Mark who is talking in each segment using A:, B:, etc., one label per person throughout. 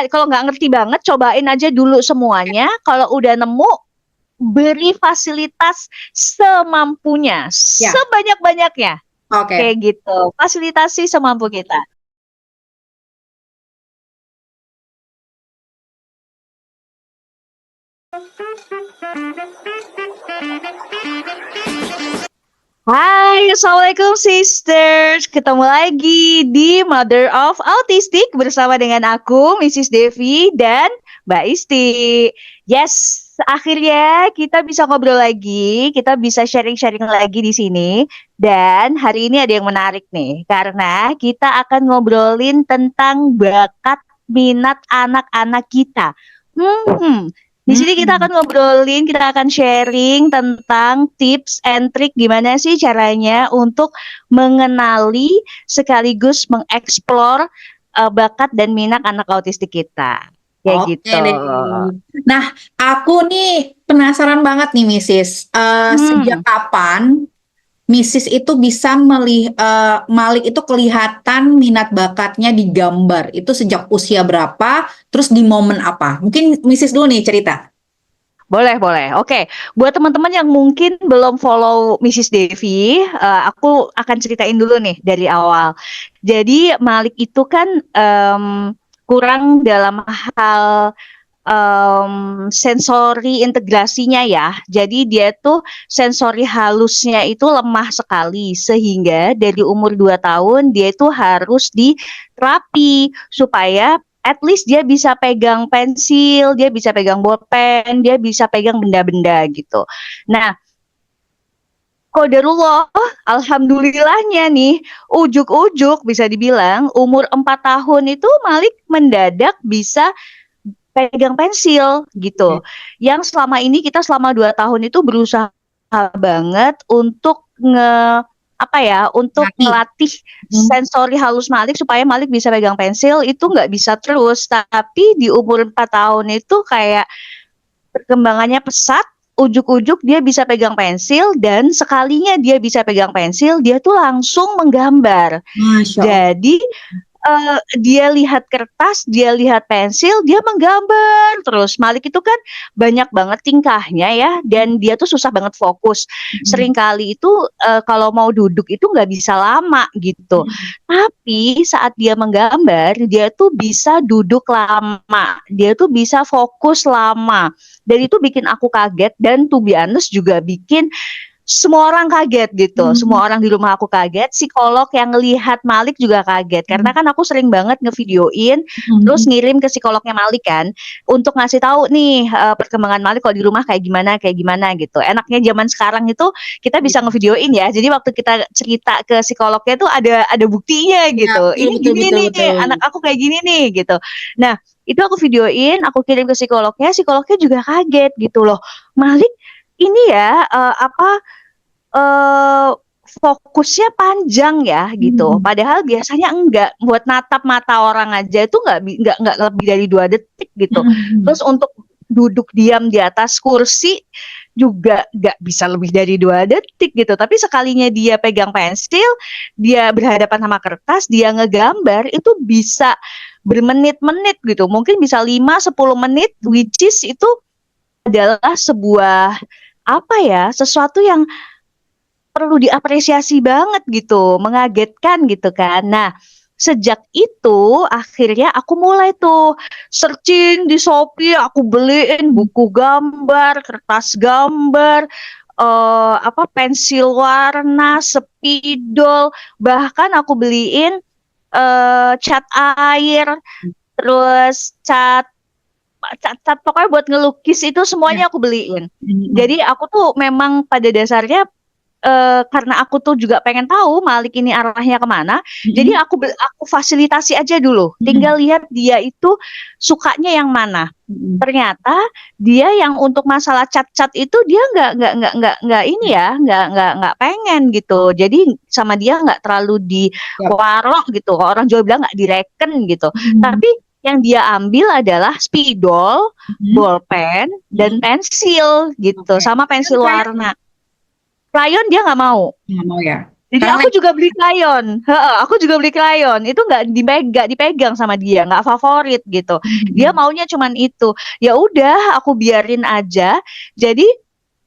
A: kalau nggak ngerti banget, cobain aja dulu semuanya. Kalau udah nemu, beri fasilitas semampunya,
B: Ya,
A: sebanyak-banyaknya, kayak
B: oke.
A: gitu. Fasilitasi semampu kita. Hai, Assalamualaikum sisters. Ketemu lagi di Mother of Autistic bersama dengan aku, Mrs. Devi dan Mbak Isti. Yes, akhirnya kita bisa ngobrol lagi, kita bisa sharing-sharing lagi di sini. Dan hari ini ada yang menarik nih, karena kita akan ngobrolin tentang bakat minat anak-anak kita. Hmm, di sini kita
B: Hmm.
A: akan ngobrolin, kita akan sharing tentang tips and trik gimana sih caranya untuk mengenali sekaligus mengeksplor bakat dan minat anak autistik kita. Kayak
B: Oke
A: gitu.
B: deh. Nah, aku nih penasaran banget nih, Mrs. Sejak
A: Hmm.
B: kapan Mrs. itu bisa Malik itu kelihatan minat bakatnya di gambar? Itu sejak usia berapa? Terus di momen apa? Mungkin Mrs. dulu nih cerita.
A: Boleh, boleh. Oke, buat teman-teman yang mungkin belum follow Mrs. Devi, aku akan ceritain dulu nih dari awal. Jadi Malik itu kan kurang dalam hal sensori integrasinya ya. Jadi dia tuh sensori halusnya itu lemah sekali sehingga dari umur 2 tahun dia itu harus diterapi supaya at least dia bisa pegang pensil, dia bisa pegang bolpen, dia bisa pegang benda-benda gitu. Nah, qadarullah, alhamdulillahnya nih, ujuk-ujuk bisa dibilang umur 4 tahun itu Malik mendadak bisa pegang pensil gitu.
B: Oke.
A: Yang selama ini kita selama 2 tahun itu berusaha banget untuk untuk
B: Mati.
A: ngelatih
B: Hmm.
A: sensori halus Malik supaya Malik bisa pegang pensil itu nggak bisa terus. Tapi di umur 4 tahun itu kayak perkembangannya pesat, ujuk-ujuk dia bisa pegang pensil dan sekalinya dia bisa pegang pensil, dia tuh langsung menggambar.
B: Masya Allah.
A: Jadi dia lihat kertas, dia lihat pensil, dia menggambar terus. Malik itu kan banyak banget tingkahnya ya, dan dia tuh susah banget fokus.
B: Hmm.
A: Seringkali itu kalau mau duduk itu nggak bisa lama gitu.
B: Hmm.
A: Tapi saat dia menggambar, dia tuh bisa duduk lama, dia tuh bisa fokus lama. Dan itu bikin aku kaget dan to be honest juga bikin semua orang kaget gitu.
B: Hmm.
A: Semua orang di rumah aku kaget, psikolog yang ngelihat Malik juga kaget. Karena kan aku sering banget ngevideoin, terus
B: Hmm.
A: ngirim ke psikolognya Malik kan, untuk ngasih tahu nih perkembangan Malik kalau di rumah kayak gimana gitu. Enaknya zaman sekarang itu kita bisa ngevideoin ya. Jadi waktu kita cerita ke psikolognya tuh ada buktinya
B: Ya,
A: gitu.
B: betul,
A: Ini
B: betul,
A: gini
B: betul,
A: nih,
B: betul.
A: anak aku kayak gini nih gitu. Nah, itu aku videoin, aku kirim ke psikolognya juga kaget gitu loh. Malik ini ya eh fokusnya panjang ya gitu.
B: Hmm.
A: Padahal biasanya enggak. Buat natap mata orang aja itu enggak lebih dari 2 detik gitu.
B: Hmm.
A: Terus untuk duduk diam di atas kursi juga nggak bisa lebih dari 2 detik gitu. Tapi sekalinya dia pegang pensil, dia berhadapan sama kertas, dia ngegambar itu bisa bermenit-menit gitu. Mungkin bisa 5-10 menit, which is itu adalah sebuah sesuatu yang perlu diapresiasi banget gitu, mengagetkan gitu kan. Nah, sejak itu akhirnya aku mulai tuh searching di Shopee, aku beliin buku gambar, kertas gambar, pensil warna, spidol, bahkan aku beliin cat air, terus cat pokoknya buat ngelukis itu
B: Ya.
A: semuanya aku beliin.
B: Hmm.
A: Jadi aku tuh memang pada dasarnya karena aku tuh juga pengen tahu Malik ini arahnya kemana, jadi
B: Hmm.
A: aku fasilitasi aja dulu.
B: Hmm.
A: Tinggal lihat dia itu sukanya yang mana.
B: Hmm.
A: Ternyata dia yang untuk masalah cat-cat itu dia nggak ini ya, nggak pengen gitu. Jadi sama dia nggak terlalu
B: Ya.
A: diwarok gitu. Orang Jawa bilang nggak direken gitu.
B: Hmm.
A: Tapi yang dia ambil adalah spidol,
B: Hmm.
A: bolpen, dan
B: Hmm.
A: pensil gitu,
B: Oke.
A: sama
B: Kan
A: pensil
B: kayak
A: warna. Rayon dia nggak mau.
B: nggak mau ya.
A: Jadi
B: Karena
A: aku juga beli krayon, heeh, aku juga beli krayon. Itu nggak dipegang sama dia, nggak favorit gitu. Dia
B: mm,
A: maunya cuman itu. Ya udah, aku biarin aja. Jadi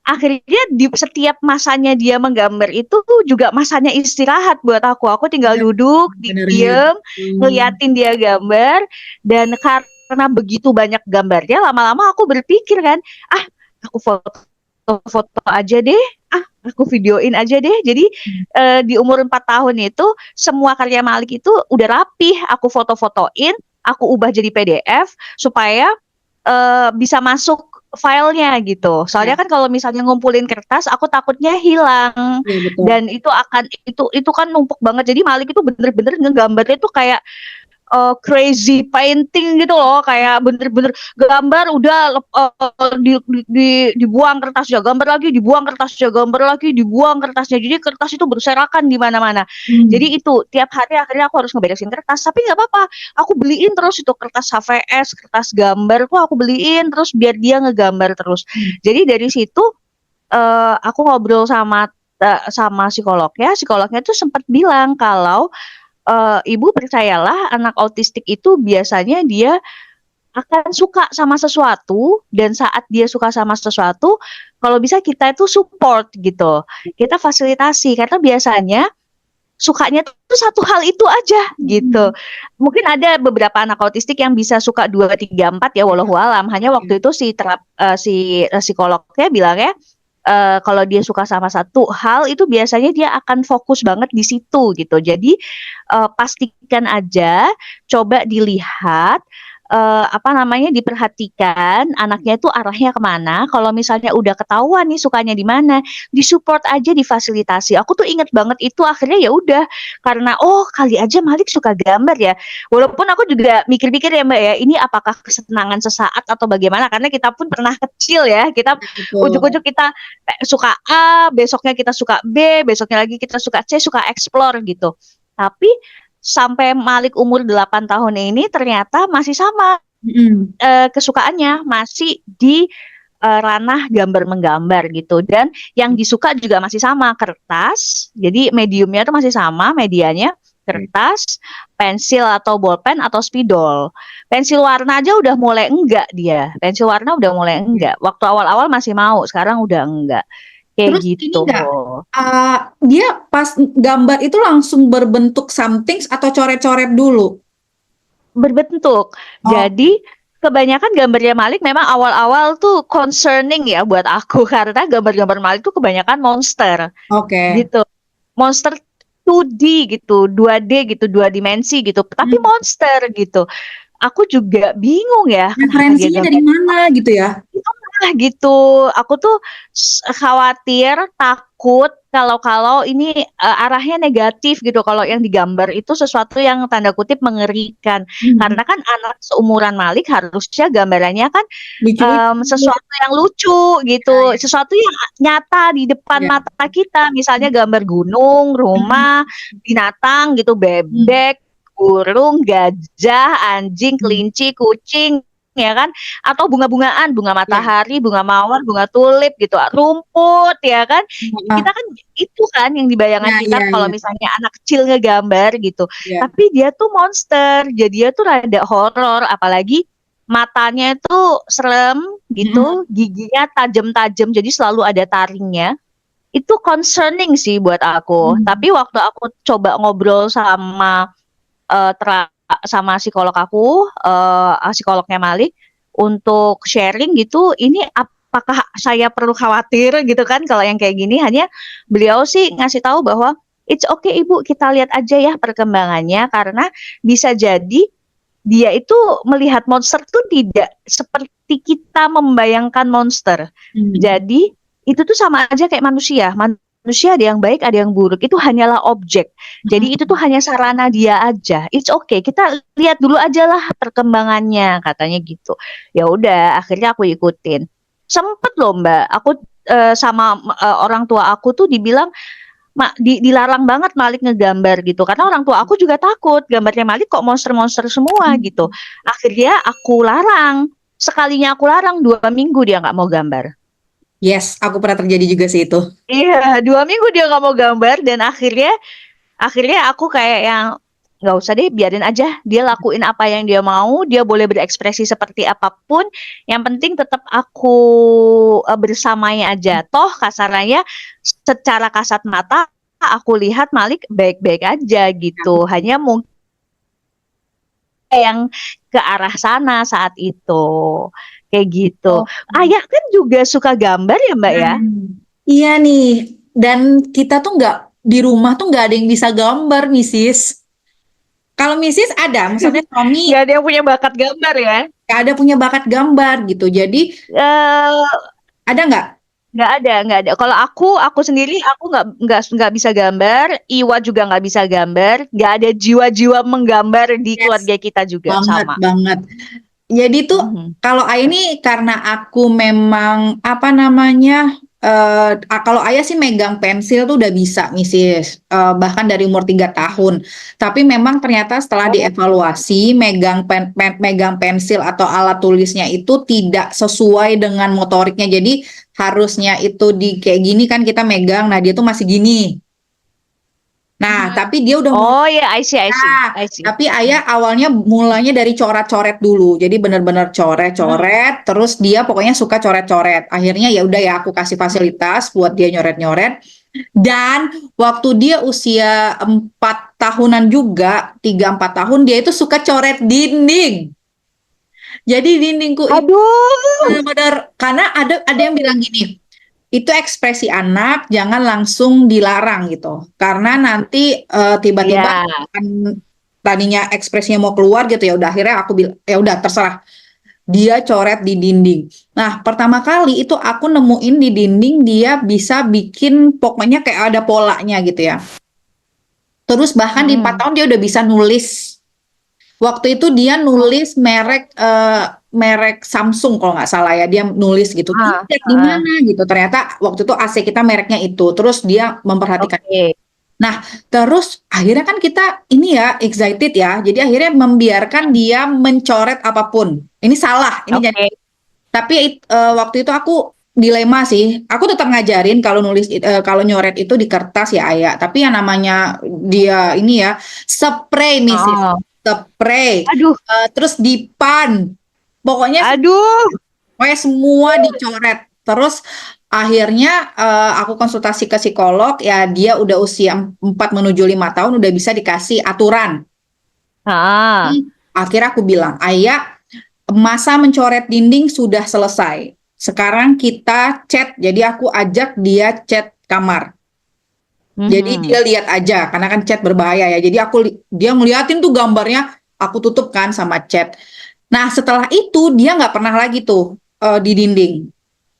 A: akhirnya di setiap masanya dia menggambar itu tuh juga masanya istirahat buat aku. Aku tinggal duduk,
B: bener-bener.
A: diem, ngeliatin dia gambar, dan karena begitu banyak gambarnya, lama-lama aku berpikir kan, ah, aku foto-foto aja deh, ah, aku videoin aja deh. Jadi di umur 4 tahun itu semua karya Malik itu udah rapih, aku foto-fotoin, aku ubah jadi PDF supaya bisa masuk filenya gitu. Soalnya
B: Ya,
A: kan kalau misalnya ngumpulin kertas, aku takutnya hilang
B: iya betul.
A: dan itu kan numpuk banget. Jadi Malik itu bener-bener ngegambarnya tuh kayak crazy painting gitu loh, kayak bener-bener gambar udah dibuang kertasnya, gambar lagi dibuang kertasnya, gambar lagi dibuang kertasnya. Jadi kertas itu berserakan di mana-mana.
B: Hmm.
A: Jadi itu tiap hari akhirnya aku harus ngeberesin kertas, tapi nggak apa-apa. Aku beliin terus itu kertas HVS, kertas gambar tuh aku beliin terus biar dia ngegambar terus.
B: Hmm.
A: Jadi dari situ aku ngobrol sama psikolognya tuh sempat bilang kalau ibu percayalah anak autistik itu biasanya dia akan suka sama sesuatu dan saat dia suka sama sesuatu kalau bisa kita itu support gitu. Kita fasilitasi karena biasanya sukanya tuh satu hal itu aja gitu.
B: Hmm.
A: Mungkin ada beberapa anak autistik yang bisa suka 2 3 4 ya walau alam. Hanya waktu itu si psikolognya bilangnya kalau dia suka sama satu hal itu biasanya dia akan fokus banget di situ gitu. Jadi pastikan aja, coba dilihat apa namanya diperhatikan anaknya itu arahnya kemana. Kalau misalnya udah ketahuan nih sukanya di mana, disupport aja, difasilitasi. Aku tuh inget banget itu akhirnya ya udah karena oh kali aja Malik suka gambar ya. Walaupun aku juga mikir-mikir ya Mbak ya, ini apakah kesenangan sesaat atau bagaimana? Karena kita pun pernah kecil ya, kita
B: Betul.
A: ujuk-ujuk kita suka A, besoknya kita suka B, besoknya lagi kita suka C, suka explore gitu. Tapi sampai Malik umur 8 tahun ini ternyata masih sama
B: Mm-mm.
A: kesukaannya, masih di ranah gambar menggambar gitu dan yang disuka juga masih sama kertas. Jadi mediumnya itu masih sama medianya kertas, pensil atau bolpen atau spidol. Pensil warna aja udah mulai enggak dia. Pensil warna udah mulai enggak. Waktu awal-awal masih mau, sekarang udah enggak. Kayak
B: Terus ini
A: gitu.
B: enggak, dia pas gambar itu langsung berbentuk something atau coret-coret dulu?
A: Berbentuk.
B: Oh,
A: Jadi kebanyakan gambarnya Malik memang awal-awal tuh concerning ya buat aku karena gambar-gambar Malik tuh kebanyakan monster
B: oke.
A: gitu. Monster 2D gitu, 2D gitu, dua dimensi gitu, tapi
B: Hmm.
A: monster gitu. Aku juga bingung ya kenapa dia
B: Referensinya dari
A: gambar
B: mana gitu ya?
A: itu gitu. Aku tuh khawatir, takut kalau ini arahnya negatif gitu. Kalau yang digambar itu sesuatu yang tanda kutip mengerikan.
B: Hmm.
A: Karena kan anak seumuran Malik harusnya gambarannya kan
B: Lucu-lucu.
A: sesuatu yang lucu gitu,
B: Ya, ya,
A: sesuatu yang nyata di depan
B: ya.
A: mata kita. Misalnya gambar gunung,
B: Hmm.
A: rumah, binatang gitu,
B: Hmm.
A: bebek, burung, gajah, anjing,
B: Hmm.
A: kelinci, kucing, ya kan? Atau bunga-bungaan, bunga
B: Ya.
A: matahari, bunga mawar, bunga tulip gitu, rumput ya kan. Kita
B: Ah,
A: kan itu kan yang di bayangan
B: ya,
A: kita
B: ya,
A: kalau
B: ya,
A: misalnya anak kecil ngegambar gitu.
B: ya.
A: Tapi dia tuh monster, jadi dia tuh rada horor, apalagi matanya itu serem
B: Hmm.
A: gitu, giginya tajam-tajam, jadi selalu ada taringnya. Itu concerning sih buat aku.
B: Hmm.
A: Tapi waktu aku coba ngobrol eh, tra- sama psikolog aku, psikolognya Malik, untuk sharing gitu, ini apakah saya perlu khawatir gitu kan kalau yang kayak gini? Hanya beliau sih ngasih tahu bahwa it's okay Ibu, kita lihat aja ya perkembangannya karena bisa jadi dia itu melihat monster tuh tidak seperti kita membayangkan monster.
B: Hmm.
A: Jadi itu tuh sama aja kayak manusia. Manusia ada yang baik, ada yang buruk. Itu hanyalah objek. Jadi itu tuh
B: Hmm.
A: hanya sarana dia aja. It's okay. Kita lihat dulu aja lah perkembangannya, katanya gitu. Ya udah, akhirnya aku ikutin. Sempet loh Mbak, aku sama orang tua aku tuh dibilang dilarang banget Malik ngegambar gitu karena orang tua aku juga takut gambarnya Malik kok monster-monster semua gitu. Akhirnya aku larang. Sekalinya aku larang 2 minggu dia nggak mau gambar.
B: Yes, aku pernah terjadi juga sih itu.
A: Iya, 2 minggu dia nggak mau gambar dan akhirnya aku kayak yang nggak usah deh, biarin aja dia lakuin apa yang dia mau, dia boleh berekspresi seperti apapun, yang penting tetap aku bersamanya aja. Toh kasarnya secara kasat mata aku lihat Malik baik-baik aja gitu, hanya mungkin yang ke arah sana saat itu kayak gitu.
B: Oh.
A: Ayah kan juga suka gambar ya Mbak ya?
B: Iya nih, dan kita tuh nggak di rumah tuh nggak ada yang bisa gambar, Misis. Kalau Misis ada, misalnya suami
A: Nggak ada yang punya bakat gambar ya?
B: nggak ada punya bakat gambar gitu. Jadi
A: Eh,
B: ada nggak?
A: nggak ada. Kalau aku sendiri, aku nggak bisa gambar. Iwa juga nggak bisa gambar. Nggak ada jiwa-jiwa menggambar di
B: Yes,
A: keluarga kita juga
B: banget
A: sama.
B: banget. Jadi tuh
A: Mhm.
B: kalau Ayah ini karena aku memang apa namanya kalau Ayah sih megang pensil tuh udah bisa, Misis. Bahkan dari umur 3 tahun. Tapi memang ternyata setelah
A: Oh,
B: dievaluasi megang pensil atau alat tulisnya itu tidak sesuai dengan motoriknya. Jadi harusnya itu di kayak gini kan kita megang, nah dia tuh masih gini. Nah, tapi dia udah mulai.
A: oh ya, I see, I see,
B: Nah,
A: I see.
B: tapi ayah awalnya mulanya dari coret-coret dulu. Jadi benar-benar
A: Hmm.
B: coret-coret, terus dia pokoknya suka coret-coret. Akhirnya ya udah ya aku kasih fasilitas buat dia nyoret-nyoret. Dan waktu dia usia 4 tahunan juga, 3 4 tahun dia itu suka coret dinding. Jadi dindingku itu
A: Aduh,
B: benar-benar karena ada yang bilang gini, itu ekspresi anak jangan langsung dilarang gitu karena nanti tiba-tiba
A: ya.
B: kan tadinya ekspresinya mau keluar gitu ya udah akhirnya aku bilang ya udah terserah dia coret di dinding. Nah pertama kali itu aku nemuin di dinding dia bisa bikin pokoknya kayak ada polanya gitu ya, terus bahkan di empat
A: Mm-mm.
B: tahun dia udah bisa nulis. Waktu itu dia
A: Oh,
B: nulis merek Samsung kalau nggak salah ya, dia nulis gitu.
A: ah,
B: Lihat di
A: ah,
B: mana gitu. Ternyata waktu itu AC kita mereknya itu. Terus dia memperhatikan.
A: oke,
B: Nah, terus akhirnya kan kita ini ya excited ya. Jadi akhirnya membiarkan dia mencoret apapun. Ini salah. Ini jadi.
A: oke.
B: Tapi waktu itu aku dilema sih. Aku tetap ngajarin kalau nulis kalau nyoret itu di kertas ya Ayah. Tapi yang namanya dia ini ya spray Mrs.
A: Oh,
B: Spray.
A: aduh,
B: Terus dipan. Pokoknya
A: aduh.
B: pokoknya semua dicoret. Terus akhirnya aku konsultasi ke psikolog ya dia udah usia 4 menuju 5 tahun udah bisa dikasih aturan.
A: Ah,
B: Akhirnya aku bilang, Ayah, masa mencoret dinding sudah selesai. Sekarang kita chat. Jadi aku ajak dia chat kamar. Jadi
A: mhm.
B: dia lihat aja karena kan chat berbahaya ya. Jadi dia ngeliatin tuh gambarnya, aku tutup kan sama chat. Nah, setelah itu dia nggak pernah lagi tuh di dinding.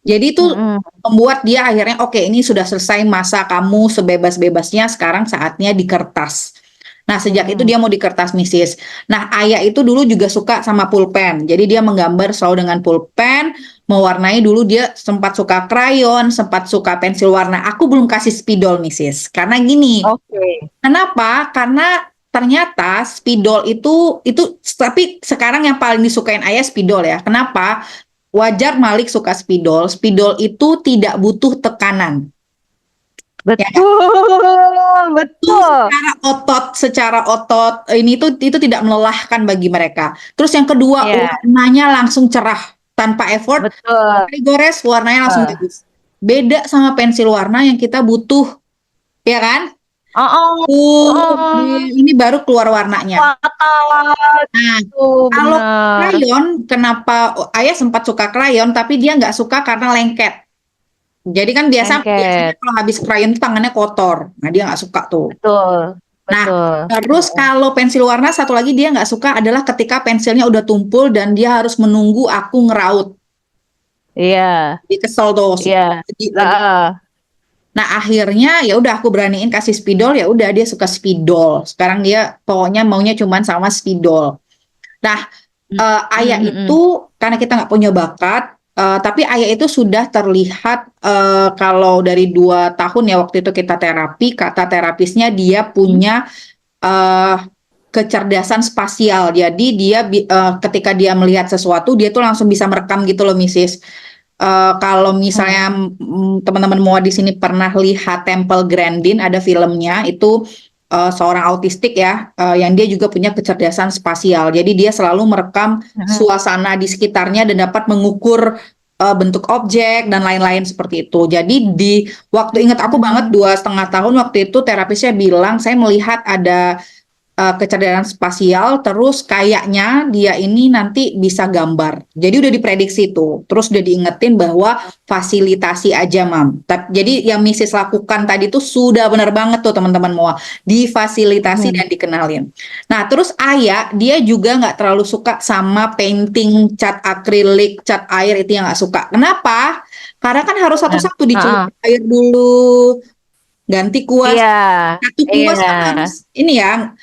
B: Jadi itu
A: Mm-mm.
B: membuat dia akhirnya oke ini sudah selesai masa kamu sebebas-bebasnya sekarang saatnya di kertas. Nah, sejak itu
A: Mm-mm.
B: dia mau di kertas Misis. Nah, Ayah itu dulu juga suka sama pulpen. Jadi dia menggambar selalu dengan pulpen, mewarnai dulu dia sempat suka krayon, sempat suka pensil warna. Aku belum kasih spidol Misis. Karena gini,
A: Oke.
B: kenapa? Karena ternyata spidol itu tapi sekarang yang paling disukain Ayah spidol ya. Kenapa? Wajar Malik suka spidol. Spidol itu tidak butuh tekanan. Ya,
A: Betul,
B: itu
A: betul.
B: secara otot ini itu tidak melelahkan bagi mereka. Terus yang kedua,
A: Ya,
B: warnanya langsung cerah tanpa effort.
A: betul.
B: Gores warnanya langsung bagus. Beda sama pensil warna yang kita butuh, ya kan?
A: Oh, oh,
B: Ini baru keluar warnanya.
A: fatal.
B: Nah,
A: Tuh,
B: kalau
A: bener.
B: krayon, kenapa Ayah sempat suka krayon, tapi dia nggak suka karena lengket. Jadi kan biasanya
A: Lengket.
B: kalau habis krayon tuh tangannya kotor. Nah, dia nggak suka tuh.
A: Betul,
B: Nah,
A: betul.
B: terus kalau pensil warna satu lagi dia nggak suka adalah ketika pensilnya udah tumpul dan dia harus menunggu aku ngeraut.
A: Iya,
B: Dia kesel tuh.
A: iya.
B: Lagi.
A: Heeh.
B: Nah, akhirnya ya udah aku beraniin kasih spidol, ya udah dia suka spidol. Sekarang dia pokoknya maunya cuman sama spidol. Nah, Ayah
A: Mm-mm.
B: itu karena kita nggak punya bakat, tapi Ayah itu sudah terlihat kalau dari 2 tahun ya waktu itu kita terapi, kata terapisnya dia punya eh, kecerdasan spasial. Jadi dia ketika dia melihat sesuatu, dia tuh langsung bisa merekam gitu loh, Mrs. Kalau
A: Hmm.
B: misalnya teman-teman semua di sini pernah lihat Temple Grandin, ada filmnya itu seorang autistik ya, yang dia juga punya kecerdasan spasial. Jadi dia selalu merekam
A: Hmm.
B: suasana di sekitarnya dan dapat mengukur bentuk objek dan lain-lain seperti itu. Jadi di waktu ingat aku banget 2,5 tahun waktu itu terapisnya bilang saya melihat ada kecerdasan spasial, terus kayaknya dia ini nanti bisa gambar. Jadi udah diprediksi tuh. Terus udah diingetin bahwa fasilitasi aja, Mam. Jadi yang Mrs. lakukan tadi tuh sudah benar banget tuh teman-teman semua. Difasilitasi
A: Hmm.
B: dan dikenalin. Nah, terus Aya, dia juga nggak terlalu suka sama painting, cat akrilik, cat air itu yang nggak suka. Kenapa? Karena kan harus
A: Nah,
B: satu-satu dicelup
A: heeh.
B: air dulu, ganti kuas.
A: Iya,
B: Satu
A: iya.
B: kuas kan harus ini ya.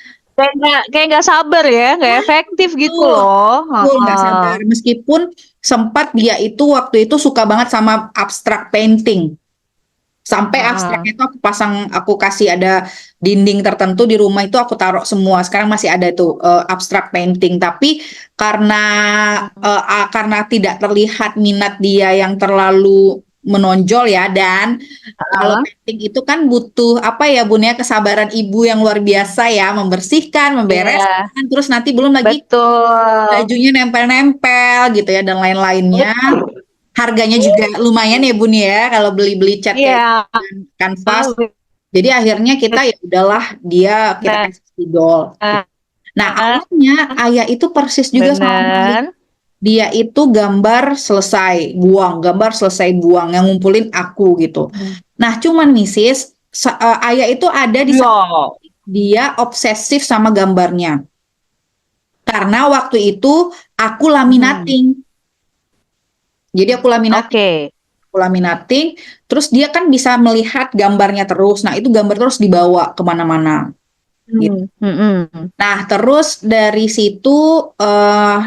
A: Kayak nggak sabar ya, nggak efektif gitu
B: Betul,
A: loh.
B: betul, nggak
A: Heeh.
B: sabar. Meskipun sempat dia itu waktu itu suka banget sama abstrak painting. Sampai
A: Heeh.
B: abstraknya itu aku pasang, aku kasih ada dinding tertentu di rumah itu aku taruh semua. Sekarang masih ada itu abstrak painting. Tapi karena karena tidak terlihat minat dia yang terlalu menonjol ya, dan kalau
A: Heeh.
B: painting itu kan butuh apa ya Bun ya, kesabaran ibu yang luar biasa ya, membersihkan,
A: Iya,
B: membereskan, terus nanti belum lagi
A: betul.
B: bajunya nempel-nempel gitu ya dan lain-lainnya.
A: Betul.
B: Harganya juga lumayan ya Bun ya kalau beli-beli cat kayak
A: Iya,
B: kanvas. Jadi akhirnya kita ya udahlah, kita
A: benar.
B: kasih spidol. Nah, awalnya Ayah itu persis juga sama Malik.
A: Benar.
B: Dia itu gambar selesai buang, gambar selesai buang, yang ngumpulin aku gitu. Nah, cuman Misis, Ayah itu ada di saat
A: Ya.
B: dia obsesif sama gambarnya. Karena waktu itu aku
A: Hmm.
B: laminating. Jadi
A: Oke.
B: aku laminating, terus dia kan bisa melihat gambarnya terus. Nah, itu gambar terus dibawa kemana-mana. Gitu.
A: Hmm. Hmm.
B: Nah, terus dari situ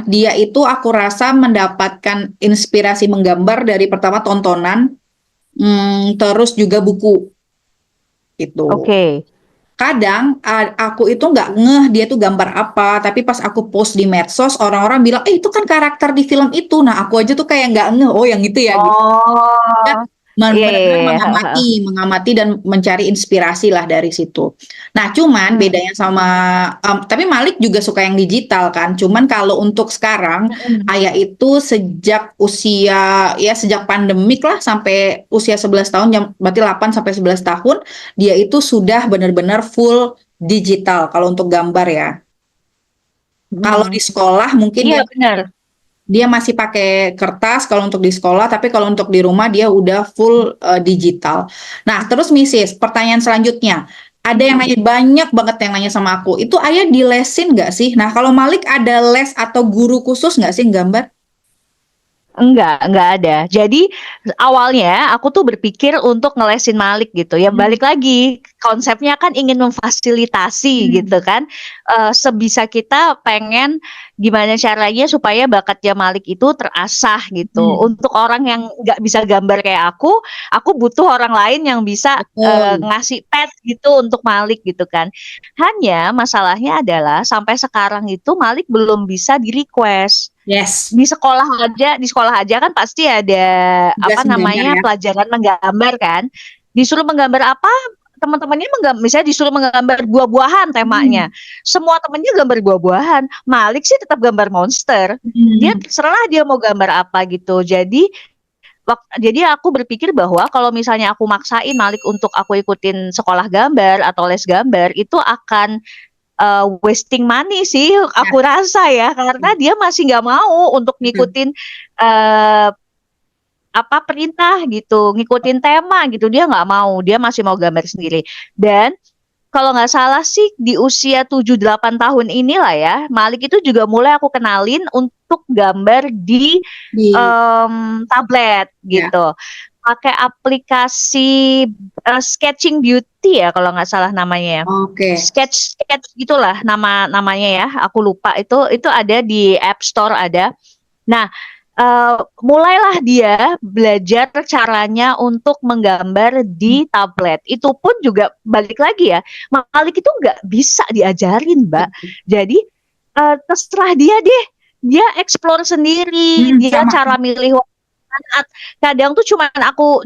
B: dia itu aku rasa mendapatkan inspirasi menggambar dari pertama tontonan, terus juga buku itu.
A: Oke.
B: Kadang aku itu nggak ngeh dia tuh gambar apa, tapi pas aku post di medsos orang-orang bilang, itu kan karakter di film itu. Nah, aku aja tuh kayak nggak ngeh, oh yang itu ya gitu. Ya,
A: Oh, iya, iya,
B: benar-benar
A: iya.
B: mengamati dan mencari inspirasi lah dari situ. Nah, cuman
A: Hmm.
B: bedanya sama, tapi Malik juga suka yang digital kan. Cuman kalau untuk sekarang,
A: Hmm.
B: Ayah itu sejak usia, ya sejak pandemik lah sampai usia 11 tahun, berarti 8 sampai 11 tahun, dia itu sudah benar-benar full digital kalau untuk gambar ya. Kalau
A: Hmm.
B: di sekolah mungkin
A: Iya,
B: dia
A: benar.
B: dia masih pakai kertas kalau untuk di sekolah, tapi kalau untuk di rumah dia udah full digital. Nah, terus Mrs. Pertanyaan selanjutnya, ada yang nanya banyak banget yang nanya sama aku, itu Ayah dilesin nggak sih? Nah, kalau Malik ada les atau guru khusus nggak sih gambar?
A: Enggak ada. Jadi awalnya aku tuh berpikir untuk ngelesin Malik gitu ya.
B: Hmm.
A: Balik lagi konsepnya kan ingin memfasilitasi
B: Hmm.
A: gitu kan. Sebisa kita pengen gimana caranya supaya bakatnya Malik itu terasah gitu.
B: Hmm.
A: Untuk orang yang nggak bisa gambar kayak aku butuh orang lain yang bisa
B: Betul.
A: ngasih pet gitu untuk Malik gitu kan. Hanya masalahnya adalah sampai sekarang itu Malik belum bisa di request
B: Yes.
A: di sekolah aja kan pasti ada
B: Tugas
A: apa
B: menggambar
A: namanya
B: ya.
A: pelajaran menggambar kan. Disuruh menggambar apa? Teman-temannya misalnya disuruh menggambar buah-buahan
B: Hmm.
A: temanya. Semua temennya gambar buah-buahan. Malik sih tetap gambar monster. Dia
B: Hmm.
A: terserah dia mau gambar apa gitu. Jadi aku berpikir bahwa kalau misalnya aku maksain Malik untuk aku ikutin sekolah gambar atau les gambar itu akan wasting money sih
B: Ya,
A: aku rasa ya karena dia masih nggak mau untuk
B: betul.
A: ngikutin eh, apa perintah gitu, ngikutin tema gitu dia nggak mau, dia masih mau gambar sendiri. Dan kalau nggak salah sih di usia 7-8 tahun inilah ya Malik itu juga mulai aku kenalin untuk gambar di
B: Di
A: tablet
B: ya.
A: gitu, pakai aplikasi Sketching Beauty ya kalau nggak salah namanya ya.
B: Oke.
A: Sketch gitulah namanya ya. Aku lupa itu ada di App Store ada. Nah, mulailah dia belajar caranya untuk menggambar di tablet. Itu pun juga balik lagi ya. Malik itu nggak bisa diajarin, Mbak. Jadi terserah dia deh. Dia explore sendiri. Dia
B: Sama.
A: cara milih Kadang tuh cuman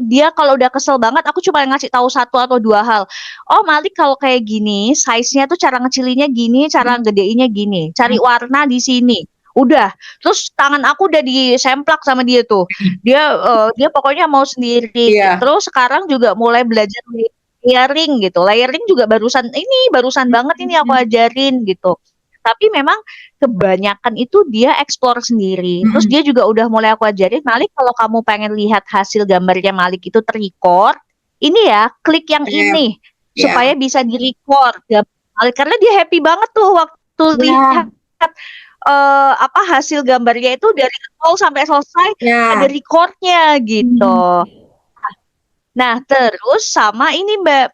A: dia kalau udah kesel banget, aku cuma ngasih tahu 1 atau 2 hal. Oh Malik kalau kayak gini, size-nya tuh cara ngecilinnya gini, cara ngedeinnya gini. Cari warna di sini. Udah. Terus tangan aku udah disemplak sama dia tuh. Dia pokoknya mau sendiri.
B: Iya.
A: Terus sekarang juga mulai belajar layering gitu. Layering juga barusan banget ini aku ajarin gitu. Tapi memang kebanyakan itu dia explore sendiri. Terus dia juga udah mulai aku ajarin, Malik kalau kamu pengen lihat hasil gambarnya Malik itu terrecord, ini ya, klik yang
B: Iya.
A: ini
B: Iya.
A: supaya bisa direcord gambar Malik. Karena dia happy banget tuh waktu lihat hasil gambarnya itu dari awal sampai selesai ada recordnya gitu. Nah, terus sama ini Mbak,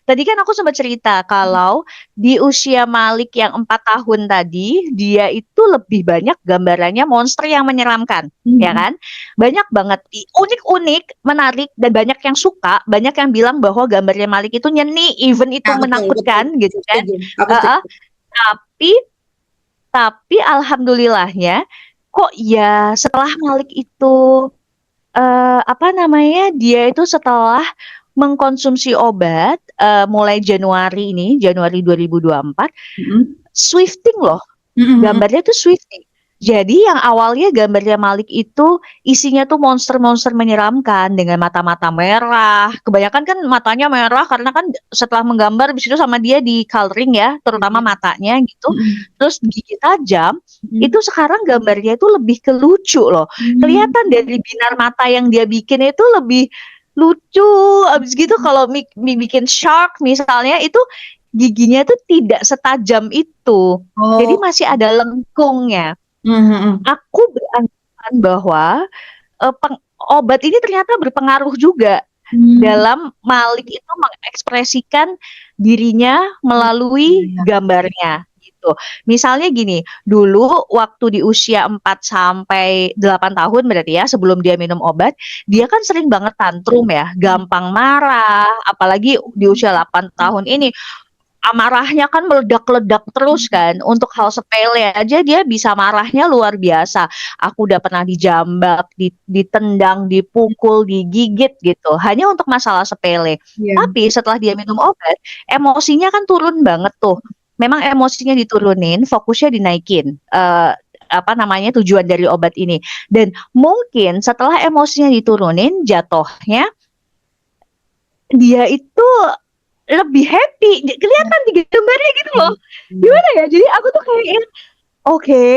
A: tadi kan aku sempat cerita kalau di usia Malik yang 4 tahun tadi, dia itu lebih banyak gambarannya monster yang menyeramkan, ya kan? Banyak banget, unik-unik, menarik, dan banyak yang suka, banyak yang bilang bahwa gambarnya Malik itu nyeni, even itu
B: Ya, betul,
A: menakutkan
B: betul.
A: gitu kan.
B: Setuju. Aku
A: Heeh.
B: setuju.
A: Tapi alhamdulillahnya, kok ya setelah Malik itu dia itu setelah mengkonsumsi obat mulai Januari 2024, swifting loh, gambarnya tuh swifting. Jadi yang awalnya gambarnya Malik itu isinya tuh monster-monster menyeramkan dengan mata-mata merah. Kebanyakan kan matanya merah karena kan setelah menggambar habis itu sama dia di coloring ya, terutama matanya gitu. Terus gigi tajam, itu sekarang gambarnya itu lebih ke lucu loh. Kelihatan dari binar mata yang dia bikin itu lebih lucu. Abis gitu kalau bikin shark misalnya itu giginya tuh tidak setajam itu. Jadi masih ada lengkungnya. Aku beranggapan bahwa obat ini ternyata berpengaruh juga dalam Malik itu mengekspresikan dirinya melalui gambarnya gitu. Misalnya gini, dulu waktu di usia 4 sampai 8 tahun berarti ya, sebelum dia minum obat, dia kan sering banget tantrum ya, gampang marah, apalagi di usia 8 tahun ini amarahnya kan meledak-ledak terus kan, untuk hal sepele aja dia bisa marahnya luar biasa. Aku udah pernah dijambak, ditendang, dipukul, digigit gitu, hanya untuk masalah sepele. Tapi setelah dia minum obat, emosinya kan turun banget tuh. Memang emosinya diturunin, fokusnya dinaikin. Tujuan dari obat ini. Dan mungkin setelah emosinya diturunin, jatuhnya dia itu lebih happy, kelihatan di gambarnya gitu loh. Gimana ya? Jadi aku tuh kayak oke,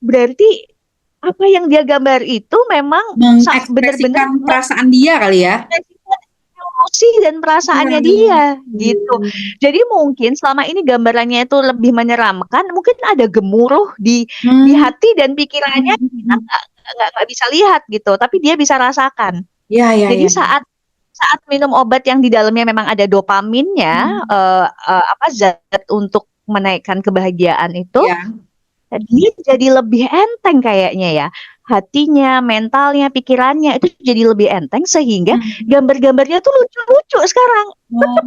A: berarti apa yang dia gambar itu memang benar-benar
B: mengekspresikan perasaan dia kali ya.
A: emosi dan perasaannya dia gitu. Jadi mungkin selama ini gambarannya itu lebih menyeramkan, mungkin ada gemuruh di hati dan pikirannya kita nggak bisa lihat gitu, tapi dia bisa rasakan. Jadi saat minum obat yang di dalamnya memang ada dopaminnya, zat untuk menaikkan kebahagiaan itu, dia jadi lebih enteng kayaknya ya. Hatinya, mentalnya, pikirannya itu jadi lebih enteng sehingga gambar-gambarnya tuh lucu-lucu sekarang. Tetap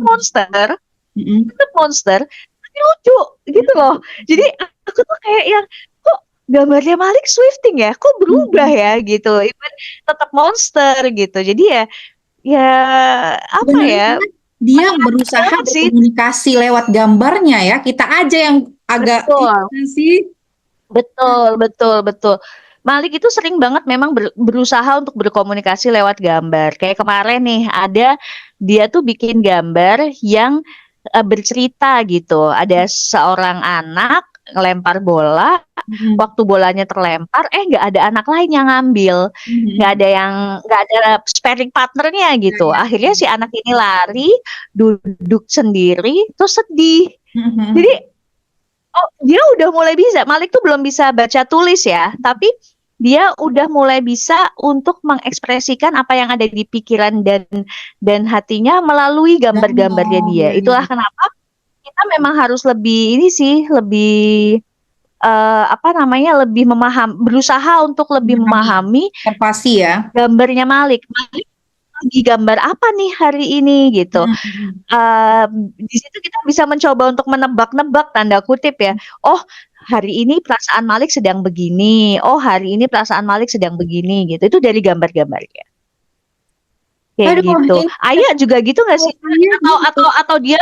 A: monster, tapi lucu gitu loh. Jadi aku tuh kayak yang kok gambarnya Malik swifting ya, kok berubah ya gitu. Even tetap monster gitu. Jadi ya apa ya,
B: dia berusaha berkomunikasi lewat gambarnya ya, kita aja yang agak
A: betul. Malik itu sering banget memang berusaha untuk berkomunikasi lewat gambar. Kayak kemarin nih dia tuh bikin gambar yang bercerita gitu. Ada seorang anak ngelempar bola, waktu bolanya terlempar, nggak ada anak lain yang ngambil, nggak ada sparring partnernya gitu. Akhirnya si anak ini lari, duduk sendiri, terus sedih. Jadi dia udah mulai bisa. Malik tuh belum bisa baca tulis ya, tapi dia udah mulai bisa untuk mengekspresikan apa yang ada di pikiran dan hatinya melalui gambar-gambarnya dia. Itulah kenapa kita memang harus lebih lebih berusaha untuk lebih memahami gambarnya Malik. Malik lagi gambar apa nih hari ini gitu. Di situ kita bisa mencoba untuk menebak-nebak tanda kutip ya. Oh, hari ini perasaan Malik sedang begini. Oh, hari ini perasaan Malik sedang begini gitu. Itu dari gambar-gambarnya. Kayak
B: Aduh,
A: gitu.
B: ini
A: Ayah juga gitu nggak sih?
B: saya
A: Atau dia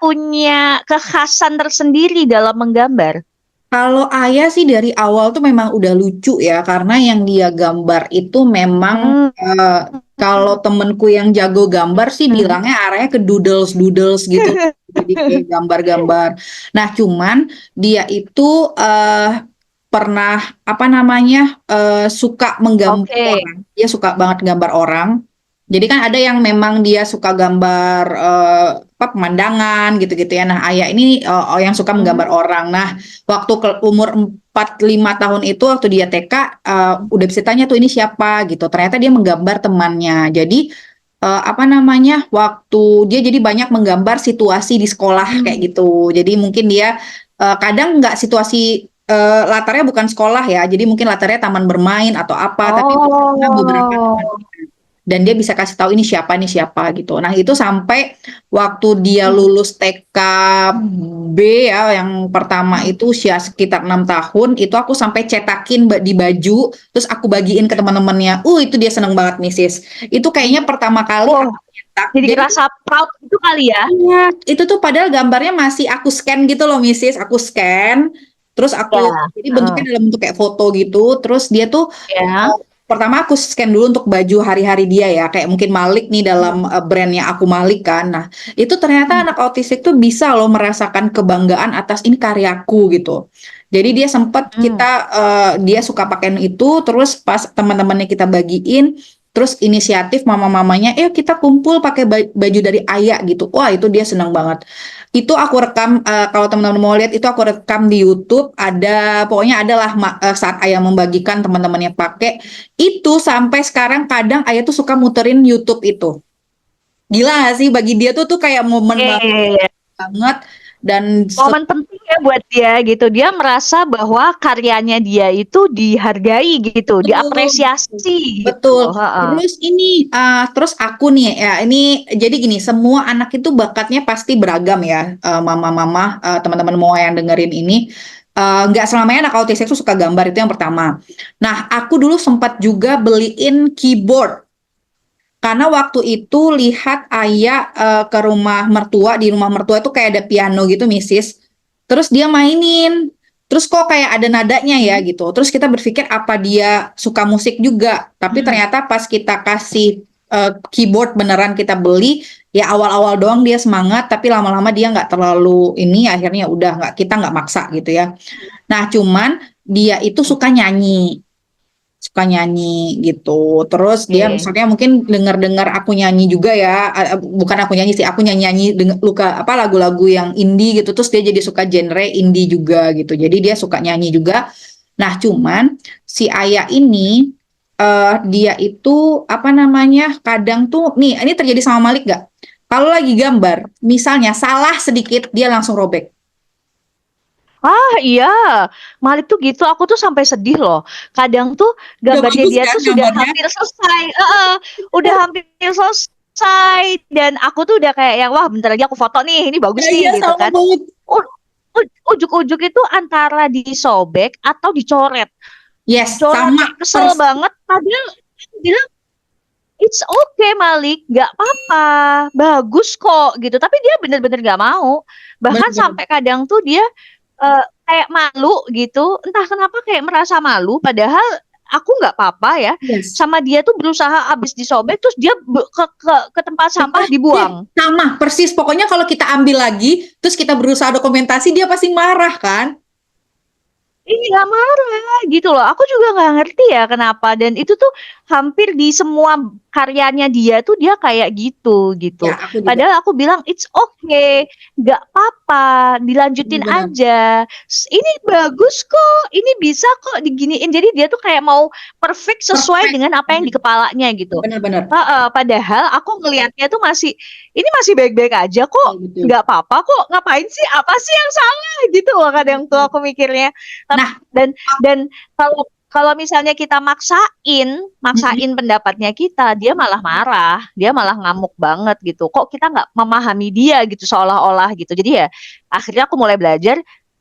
A: punya kekhasan tersendiri dalam menggambar.
B: kalau Ayah sih dari awal tuh memang udah lucu ya, karena yang dia gambar itu memang
A: Hmm.
B: kalau temenku yang jago gambar sih bilangnya arahnya ke doodles-doodles gitu. Jadi kayak gambar-gambar. Nah, cuman dia itu pernah apa namanya suka menggambar
A: Oke.
B: orang. Dia suka banget gambar orang. Jadi kan ada yang memang dia suka gambar apa pemandangan gitu-gitu ya. Nah, Ayah ini yang suka menggambar orang. Nah, waktu ke umur 4-5 tahun itu waktu dia TK udah bisa tanya tuh ini siapa gitu. Ternyata dia menggambar temannya. Jadi apa namanya? Waktu dia jadi banyak menggambar situasi di sekolah kayak gitu. Jadi mungkin dia kadang nggak situasi latarnya bukan sekolah ya. Jadi mungkin latarnya taman bermain atau apa, tapi misalnya beberapa teman
A: Oh.
B: dan dia bisa kasih tahu ini siapa gitu. Nah, itu sampai waktu dia lulus TKB ya yang pertama itu usia sekitar 6 tahun, itu aku sampai cetakin di baju terus aku bagiin ke teman-temannya. Itu dia seneng banget Misis. Itu kayaknya pertama kali
A: Wah,
B: aku cetak.
A: jadi
B: Jadi
A: rasa proud itu kali ya.
B: iya, itu tuh padahal gambarnya masih aku scan gitu loh Misis, aku scan terus aku
A: Ya.
B: jadi bentuknya dalam bentuk kayak foto gitu, terus dia tuh
A: Ya.
B: pertama aku scan dulu untuk baju hari-hari dia ya, kayak mungkin Malik nih dalam brandnya aku Malik kan. Nah, itu ternyata anak autistik tuh bisa loh merasakan kebanggaan atas ini karyaku gitu. Jadi dia sempat kita dia suka pakai itu, terus pas teman-temannya kita bagiin, terus inisiatif mama-mamanya, kita kumpul pakai baju dari Ayah gitu. Wah itu dia senang banget. Itu aku rekam kalau teman-teman mau lihat itu aku rekam di YouTube. Ada pokoknya adalah saat Ayah membagikan teman-temannya pakai itu sampai sekarang kadang Ayah tuh suka muterin YouTube itu. Gila gak sih bagi dia tuh kayak momen
A: Oke.
B: banget dan
A: Momen penting ya buat dia gitu. Dia merasa bahwa karyanya dia itu dihargai gitu,
B: betul,
A: diapresiasi gitu.
B: betul.
A: Heeh.
B: Terus ini, terus aku nih ya ini jadi gini, semua anak itu bakatnya pasti beragam ya, mama-mama, teman-teman semua yang dengerin ini. Nggak selamanya anak autis itu suka gambar itu yang pertama. Nah, aku dulu sempat juga beliin keyboard karena waktu itu lihat Ayah ke rumah mertua, di rumah mertua itu kayak ada piano gitu, Misis. Terus dia mainin, terus kok kayak ada nadanya ya gitu. Terus kita berpikir apa dia suka musik juga. Tapi ternyata pas kita kasih keyboard beneran kita beli, ya awal-awal doang dia semangat, tapi lama-lama dia nggak terlalu ini, akhirnya udah nggak kita nggak maksa gitu ya. Nah, cuman dia itu suka nyanyi gitu. Terus dia
A: Oke.
B: misalnya mungkin dengar-dengar aku nyanyi juga ya, bukan aku nyanyi sih, aku nyanyi-nyanyi luka apa lagu-lagu yang indie gitu. Terus dia jadi suka genre indie juga gitu. Jadi dia suka nyanyi juga. Nah, cuman si Ayah ini dia itu apa namanya? Kadang tuh nih, ini terjadi sama Malik gak? Kalau lagi gambar, misalnya salah sedikit dia langsung robek.
A: Ah iya, Malik tuh gitu. Aku tuh sampai sedih loh. Kadang tuh
B: Udah
A: gambarnya
B: bagus
A: dia
B: kan
A: tuh sudah
B: gambarnya?
A: hampir selesai. Udah hampir selesai. Dan aku tuh udah kayak yang wah bentar lagi aku foto nih. Ini bagus
B: Ya
A: nih
B: iya
A: gitu
B: sama
A: kan.
B: banget.
A: U- Ujuk-ujuk itu antara disobek atau dicoret.
B: Yes,
A: Coretnya
B: sama
A: kesel
B: persis.
A: banget. Padahal aku bilang it's okay Malik, nggak apa-apa, bagus kok gitu. Tapi dia bener-bener nggak mau. Bahkan
B: Bener-bener.
A: sampai kadang tuh dia kayak malu gitu. Entah kenapa kayak merasa malu. Padahal aku nggak apa-apa ya.
B: Yes.
A: Sama dia tuh berusaha abis disobek, terus dia ke tempat sampah dibuang.
B: Sama, persis. Pokoknya kalau kita ambil lagi, terus kita berusaha dokumentasi, dia pasti marah kan?
A: Iya marah gitu loh. Aku juga nggak ngerti ya kenapa. Dan itu tuh hampir di semua karyanya dia tuh dia kayak
B: Ya,
A: gitu.
B: aku juga.
A: Padahal aku bilang it's okay, nggak apa-apa, dilanjutin
B: Benar-benar.
A: aja. Ini bagus kok, ini bisa kok diginiin. Jadi dia tuh kayak mau perfect sesuai
B: Perfect.
A: dengan apa yang di kepalanya gitu.
B: Benar-benar.
A: Padahal aku ngelihatnya tuh ini masih baik-baik aja kok,
B: Betul, betul.
A: nggak apa-apa kok. Ngapain sih? Apa sih yang salah gitu loh kadang tuh aku mikirnya.
B: Nah,
A: Dan kalau kalau misalnya kita maksain pendapatnya kita, dia malah marah, dia malah ngamuk banget gitu. Kok kita nggak memahami dia gitu seolah-olah gitu. Jadi ya akhirnya aku mulai belajar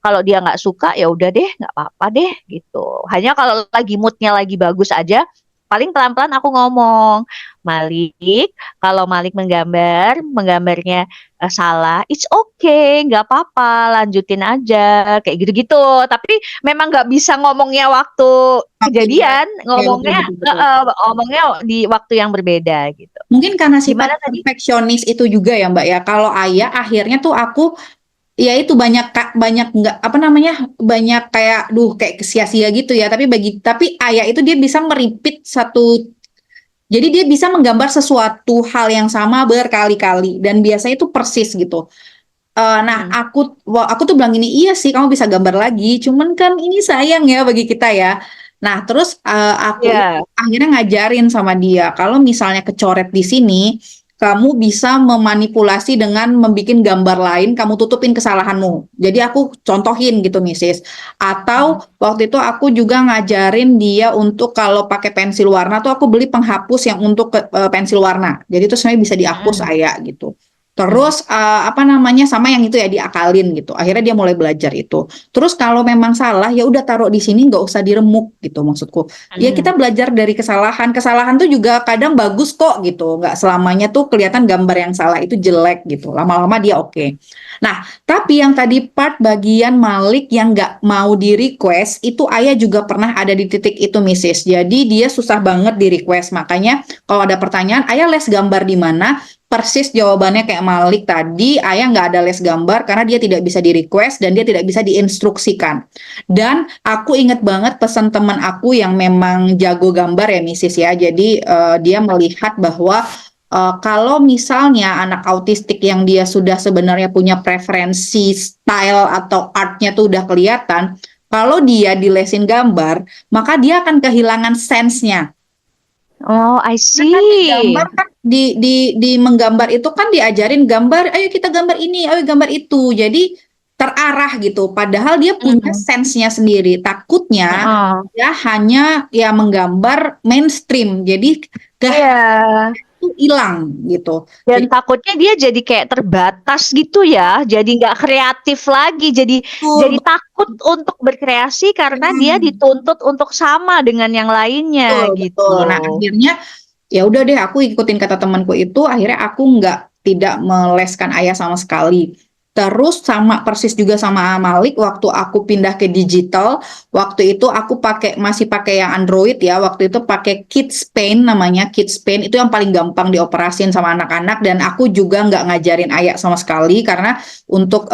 A: Kalau dia nggak suka ya udah deh, nggak apa-apa deh gitu. Hanya kalau lagi moodnya lagi bagus aja, paling pelan-pelan aku ngomong, Malik, kalau Malik menggambarnya salah, it's okay, nggak apa-apa, lanjutin aja, kayak gitu-gitu. Tapi memang nggak bisa ngomongnya waktu
B: Oke, iya.
A: kejadian,
B: Ya, betul,
A: ngomongnya
B: betul, betul.
A: ngomongnya di waktu yang berbeda gitu.
B: Mungkin karena sifat
A: Gimana tadi?
B: perfeksionis itu juga ya Mbak ya. Kalau Ayah akhirnya tuh aku ya itu banyak nggak apa namanya banyak kayak kayak sia-sia gitu ya. Tapi Ayah itu dia bisa meripit satu. Jadi dia bisa menggambar sesuatu hal yang sama berkali-kali dan biasanya itu persis gitu. Nah,
A: Mm-mm.
B: aku tuh bilang gini, iya sih kamu bisa gambar lagi, cuman kan ini sayang ya bagi kita ya. Nah, terus aku itu
A: Ya.
B: akhirnya ngajarin sama dia, kalau misalnya kecoret di sini, kamu bisa memanipulasi dengan membuat gambar lain, kamu tutupin kesalahanmu. Jadi aku contohin gitu, Mrs. Atau waktu itu aku juga ngajarin dia untuk kalau pakai pensil warna tuh aku beli penghapus yang untuk pensil warna. Jadi itu sebenarnya bisa dihapus
A: Mm-mm.
B: ayah gitu.
A: Mm.
B: Terus apa namanya sama yang itu ya diakalin gitu. Akhirnya dia mulai belajar itu. Terus kalau memang salah ya udah taruh di sini nggak usah diremuk gitu maksudku. Ya kita
A: Mm.
B: belajar dari kesalahan. Kesalahan tuh juga kadang bagus kok gitu. Nggak selamanya tuh kelihatan gambar yang salah itu jelek gitu. Lama-lama dia oke. Nah, tapi yang tadi part bagian Malik yang nggak mau di request itu ayah juga pernah ada di titik itu, Mrs. Jadi dia susah banget di request. Makanya kalau ada pertanyaan, ayah les gambar di mana? Persis jawabannya kayak Malik tadi, ayah nggak ada les gambar karena dia tidak bisa di request dan dia tidak bisa diinstruksikan. Dan aku inget banget pesan teman aku yang memang jago gambar ya, Mrs. ya. Jadi dia melihat bahwa kalau misalnya anak autistik yang dia sudah sebenarnya punya preferensi style atau artnya tuh udah kelihatan, kalau dia dilesin gambar, maka dia akan kehilangan sense-nya.
A: Oh, I
B: Karena kan di
A: see.
B: gambar kan di menggambar itu kan diajarin gambar, ayo kita gambar ini, ayo gambar itu. Jadi terarah gitu. Padahal dia punya
A: Mm.
B: sense-nya sendiri. Takutnya
A: Mm-mm.
B: dia hanya ya menggambar mainstream. Jadi
A: Iya.
B: itu hilang gitu.
A: Dan
B: Jadi
A: takutnya dia jadi kayak terbatas gitu ya, jadi nggak kreatif lagi, jadi
B: betul,
A: takut untuk berkreasi karena dia
B: betul,
A: dituntut untuk sama dengan yang lainnya
B: betul, betul. Nah,
A: gitu.
B: akhirnya ya udah deh aku ikutin kata temanku itu, akhirnya aku nggak tidak meleskan ayah sama sekali. Terus sama persis juga sama Malik waktu aku pindah ke digital, waktu itu aku masih pakai yang Android ya, waktu itu pakai Kids Paint namanya, Kids Paint itu yang paling gampang dioperasin sama anak-anak dan aku juga nggak ngajarin ayah sama sekali karena untuk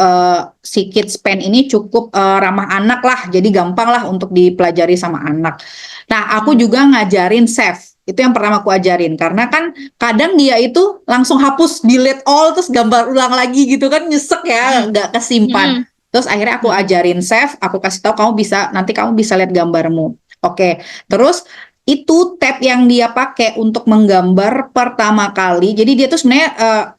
B: si Kids Paint ini cukup ramah anak lah, jadi gampang lah untuk dipelajari sama anak. Nah, aku
A: Hmm.
B: juga ngajarin save. Itu yang pertama aku ajarin. Karena kan kadang dia itu langsung hapus, delete all, terus gambar ulang lagi gitu kan nyesek ya,
A: Mm.
B: nggak kesimpan.
A: Mm.
B: Terus akhirnya aku
A: Mm.
B: ajarin save, aku kasih tahu nanti kamu bisa lihat gambarmu. Oke, terus itu tab yang dia pakai untuk menggambar pertama kali. Jadi dia tuh sebenarnya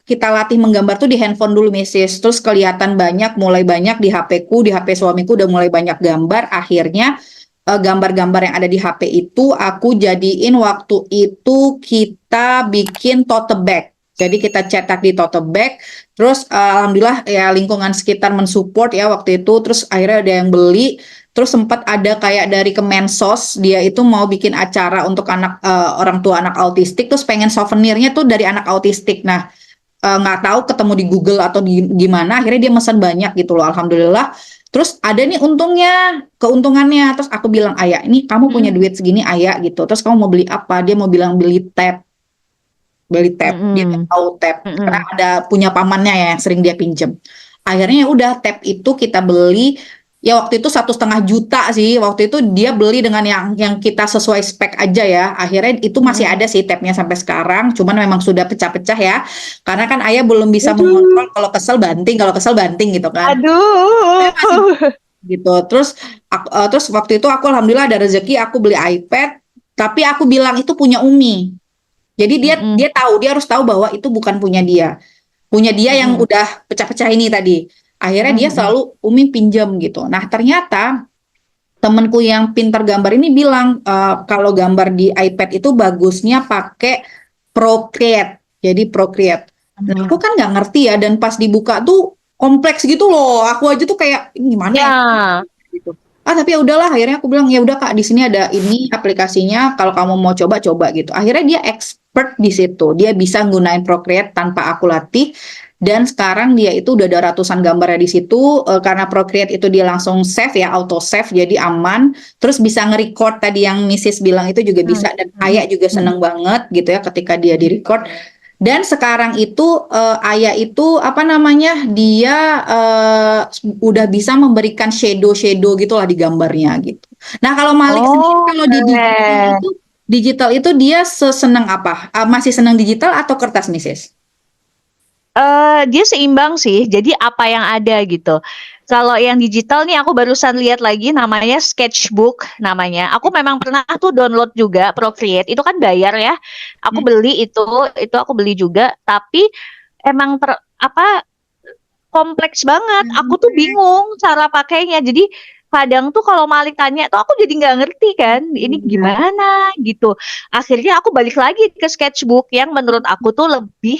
B: kita latih menggambar tuh di handphone dulu, Mrs. Terus kelihatan mulai banyak di HP ku, di HP suamiku udah mulai banyak gambar. Akhirnya gambar-gambar yang ada di HP itu aku jadiin waktu itu kita bikin tote bag. Jadi kita cetak di tote bag, terus alhamdulillah ya lingkungan sekitar mensupport ya waktu itu, terus akhirnya ada yang beli, terus sempat ada kayak dari Kemensos, dia itu mau bikin acara untuk orang tua anak autistik, terus pengen souvenirnya tuh dari anak autistik. Nah, nggak tahu ketemu di Google atau di gimana, akhirnya dia pesan banyak gitu loh, alhamdulillah. Terus ada nih keuntungannya. Terus aku bilang, ayah, ini kamu punya
A: Mm.
B: duit segini, ayah gitu. Terus kamu mau beli apa? Dia mau bilang beli tab. Dia nggak
A: Mm.
B: tahu tab karena
A: Mm.
B: ada punya pamannya ya yang sering dia pinjem. Akhirnya ya udah tab itu kita beli. Ya waktu itu 1,5 juta sih. Waktu itu dia beli dengan yang kita sesuai spek aja ya. Akhirnya itu masih
A: Mm.
B: ada sih tabnya sampai sekarang. Cuman memang sudah pecah-pecah ya. Karena kan ayah belum bisa
A: Aduh,
B: mengontrol kalau kesel banting gitu kan. Saya masih
A: aduh.
B: gitu. Terus waktu itu aku alhamdulillah ada rezeki aku beli iPad. Tapi aku bilang itu punya Umi. Jadi dia
A: Mm.
B: dia tahu dia harus tahu bahwa itu bukan punya dia. Punya dia yang
A: Mm.
B: udah pecah-pecah ini tadi. Akhirnya dia
A: Mm.
B: selalu Umi pinjam gitu. Nah, ternyata temanku yang pintar gambar ini bilang kalau gambar di iPad itu bagusnya pakai Procreate. Jadi Procreate. Nah, aku
A: Mm.
B: kan nggak ngerti ya dan pas dibuka tuh kompleks gitu loh. Aku aja tuh kayak ini gimana ya
A: Ya.
B: gitu. Tapi ya udahlah, akhirnya aku bilang ya udah Kak, di sini ada ini aplikasinya, kalau kamu mau coba gitu. Akhirnya dia expert di situ. Dia bisa gunain Procreate tanpa aku latih. Dan sekarang dia itu udah ada ratusan gambarnya di situ. Karena Procreate itu dia langsung save ya, auto save, jadi aman. Terus bisa nge-record tadi yang Mrs. bilang itu juga bisa. Dan Ayah juga seneng banget gitu ya ketika dia di-record. Dan sekarang itu Ayah itu apa namanya, dia udah bisa memberikan shadow gitulah di gambarnya gitu. Nah kalau Malik sendiri
A: Oh,
B: kalau di
A: keren.
B: digital itu dia sesenang apa? Masih senang digital atau kertas, Mrs.?
A: Dia seimbang sih, jadi apa yang ada gitu. Kalau yang digital nih aku barusan lihat lagi namanya Sketchbook namanya. Aku memang pernah tuh download juga Procreate, itu kan bayar ya. Aku beli itu aku beli juga, tapi emang apa kompleks banget. Aku tuh bingung cara pakainya. Jadi kadang tuh kalau Malik tanya tuh aku jadi nggak ngerti kan, ini gimana gitu. Akhirnya aku balik lagi ke Sketchbook yang menurut aku tuh lebih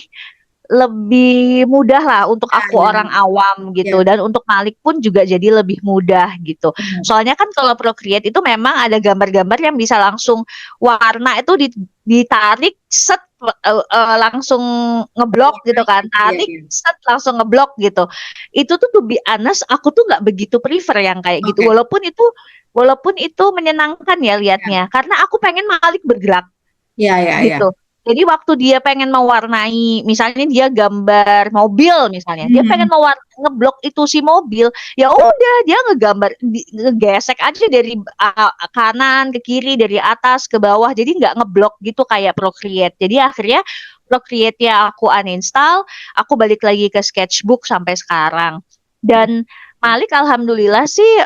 A: lebih mudah lah untuk aku orang awam
B: Ya,
A: gitu, dan untuk Malik pun juga jadi lebih mudah gitu.
B: ya.
A: Soalnya kan kalau Procreate itu memang ada gambar-gambar yang bisa langsung warna itu ditarik set langsung ngeblok gitu kan,
B: Iya,
A: tarik
B: iya.
A: set langsung ngeblok gitu. Itu tuh to be honest aku tuh nggak begitu prefer yang kayak gitu,
B: Oke.
A: walaupun itu menyenangkan ya liatnya, karena aku pengen Malik bergerak
B: Ya, ya, ya.
A: gitu. Jadi waktu dia pengen mewarnai, misalnya dia gambar mobil misalnya, dia pengen ngeblok itu si mobil, ya udah dia ngegambar, ngegesek aja dari kanan ke kiri, dari atas ke bawah, jadi nggak ngeblok gitu kayak Procreate. Jadi akhirnya Procreate-nya aku uninstall, aku balik lagi ke Sketchbook sampai sekarang. Dan Malik alhamdulillah sih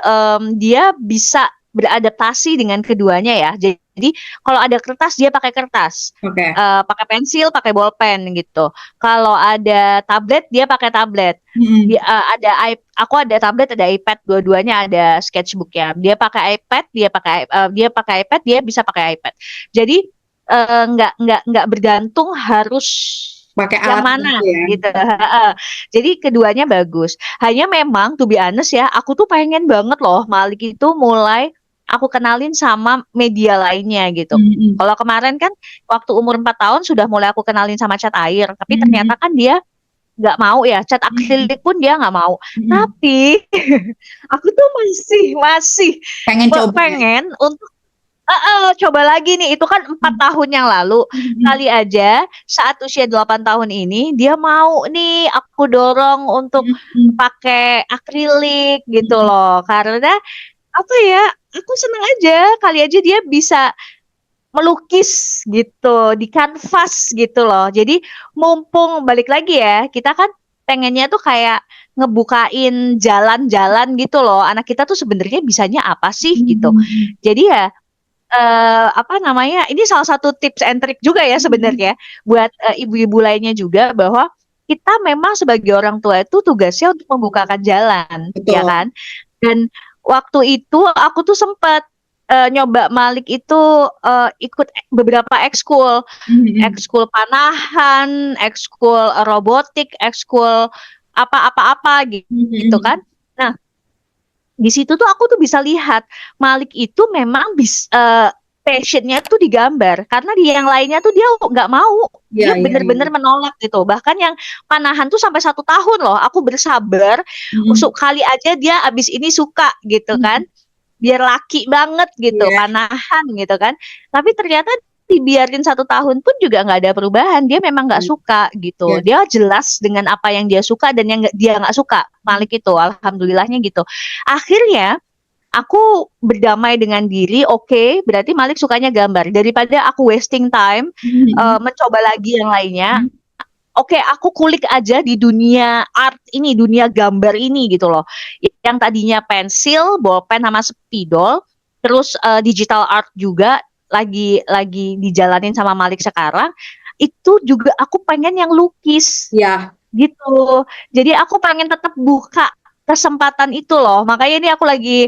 A: dia bisa beradaptasi dengan keduanya ya. Jadi kalau ada kertas dia pakai kertas,
B: Oke.
A: pakai pensil, pakai bolpen gitu. Kalau ada tablet dia pakai tablet. Aku ada tablet, ada iPad, dua-duanya ada Sketchbook ya. Dia pakai iPad, dia pakai iPad, dia bisa pakai iPad. Jadi nggak bergantung harus
B: Pakai
A: yang
B: alat
A: mana
B: gitu ya.
A: gitu. Jadi keduanya bagus. Hanya memang to be honest ya, aku tuh pengen banget loh Malik itu mulai aku kenalin sama media lainnya gitu. Kalau kemarin kan waktu umur 4 tahun sudah mulai aku kenalin sama cat air, tapi ternyata kan dia nggak mau ya, cat akrilik pun dia nggak mau. Tapi aku tuh masih
B: Pengen coba ya.
A: pengen untuk coba lagi nih, itu kan 4 tahun yang lalu. Kali aja saat usia 8 tahun ini, dia mau nih aku dorong untuk pakai akrilik gitu loh. Karena apa ya, aku seneng aja, kali aja dia bisa melukis gitu, di kanvas gitu loh. Jadi mumpung balik lagi ya, kita kan pengennya tuh kayak ngebukain jalan-jalan gitu loh. Anak kita tuh sebenarnya bisanya apa sih gitu. Jadi ya apa namanya, ini salah satu tips and trick juga ya sebenarnya buat ibu-ibu lainnya juga, bahwa kita memang sebagai orang tua itu tugasnya untuk membukakan jalan, ya
B: Betul.
A: kan? Dan waktu itu aku tuh sempat nyoba Malik itu ikut beberapa ekskul, ekskul panahan, ekskul robotik, ekskul apa-apa gitu kan. Nah, di situ tuh aku tuh bisa lihat Malik itu memang passionnya tuh digambar, karena di yang lainnya tuh dia nggak mau, dia
B: Ya, ya,
A: bener-bener
B: ya.
A: menolak gitu. Bahkan yang panahan tuh sampai 1 tahun loh aku bersabar, kali aja dia abis ini suka gitu kan, biar laki banget gitu
B: Iya.
A: panahan gitu kan. Tapi ternyata dibiarin 1 tahun pun juga nggak ada perubahan, dia memang nggak suka gitu,
B: Ya.
A: dia jelas dengan apa yang dia suka dan yang dia nggak suka. Malik itu alhamdulillahnya gitu. Akhirnya aku berdamai dengan diri, oke, berarti Malik sukanya gambar, daripada aku wasting time mencoba lagi yang lainnya. Oke, aku kulik aja di dunia art ini, dunia gambar ini gitu loh. Yang tadinya pensil, bolpen sama spidol, terus digital art juga lagi dijalanin sama Malik sekarang. Itu juga aku pengen yang lukis
B: Ya.
A: gitu. Jadi aku pengen tetap buka kesempatan itu loh. Makanya ini aku lagi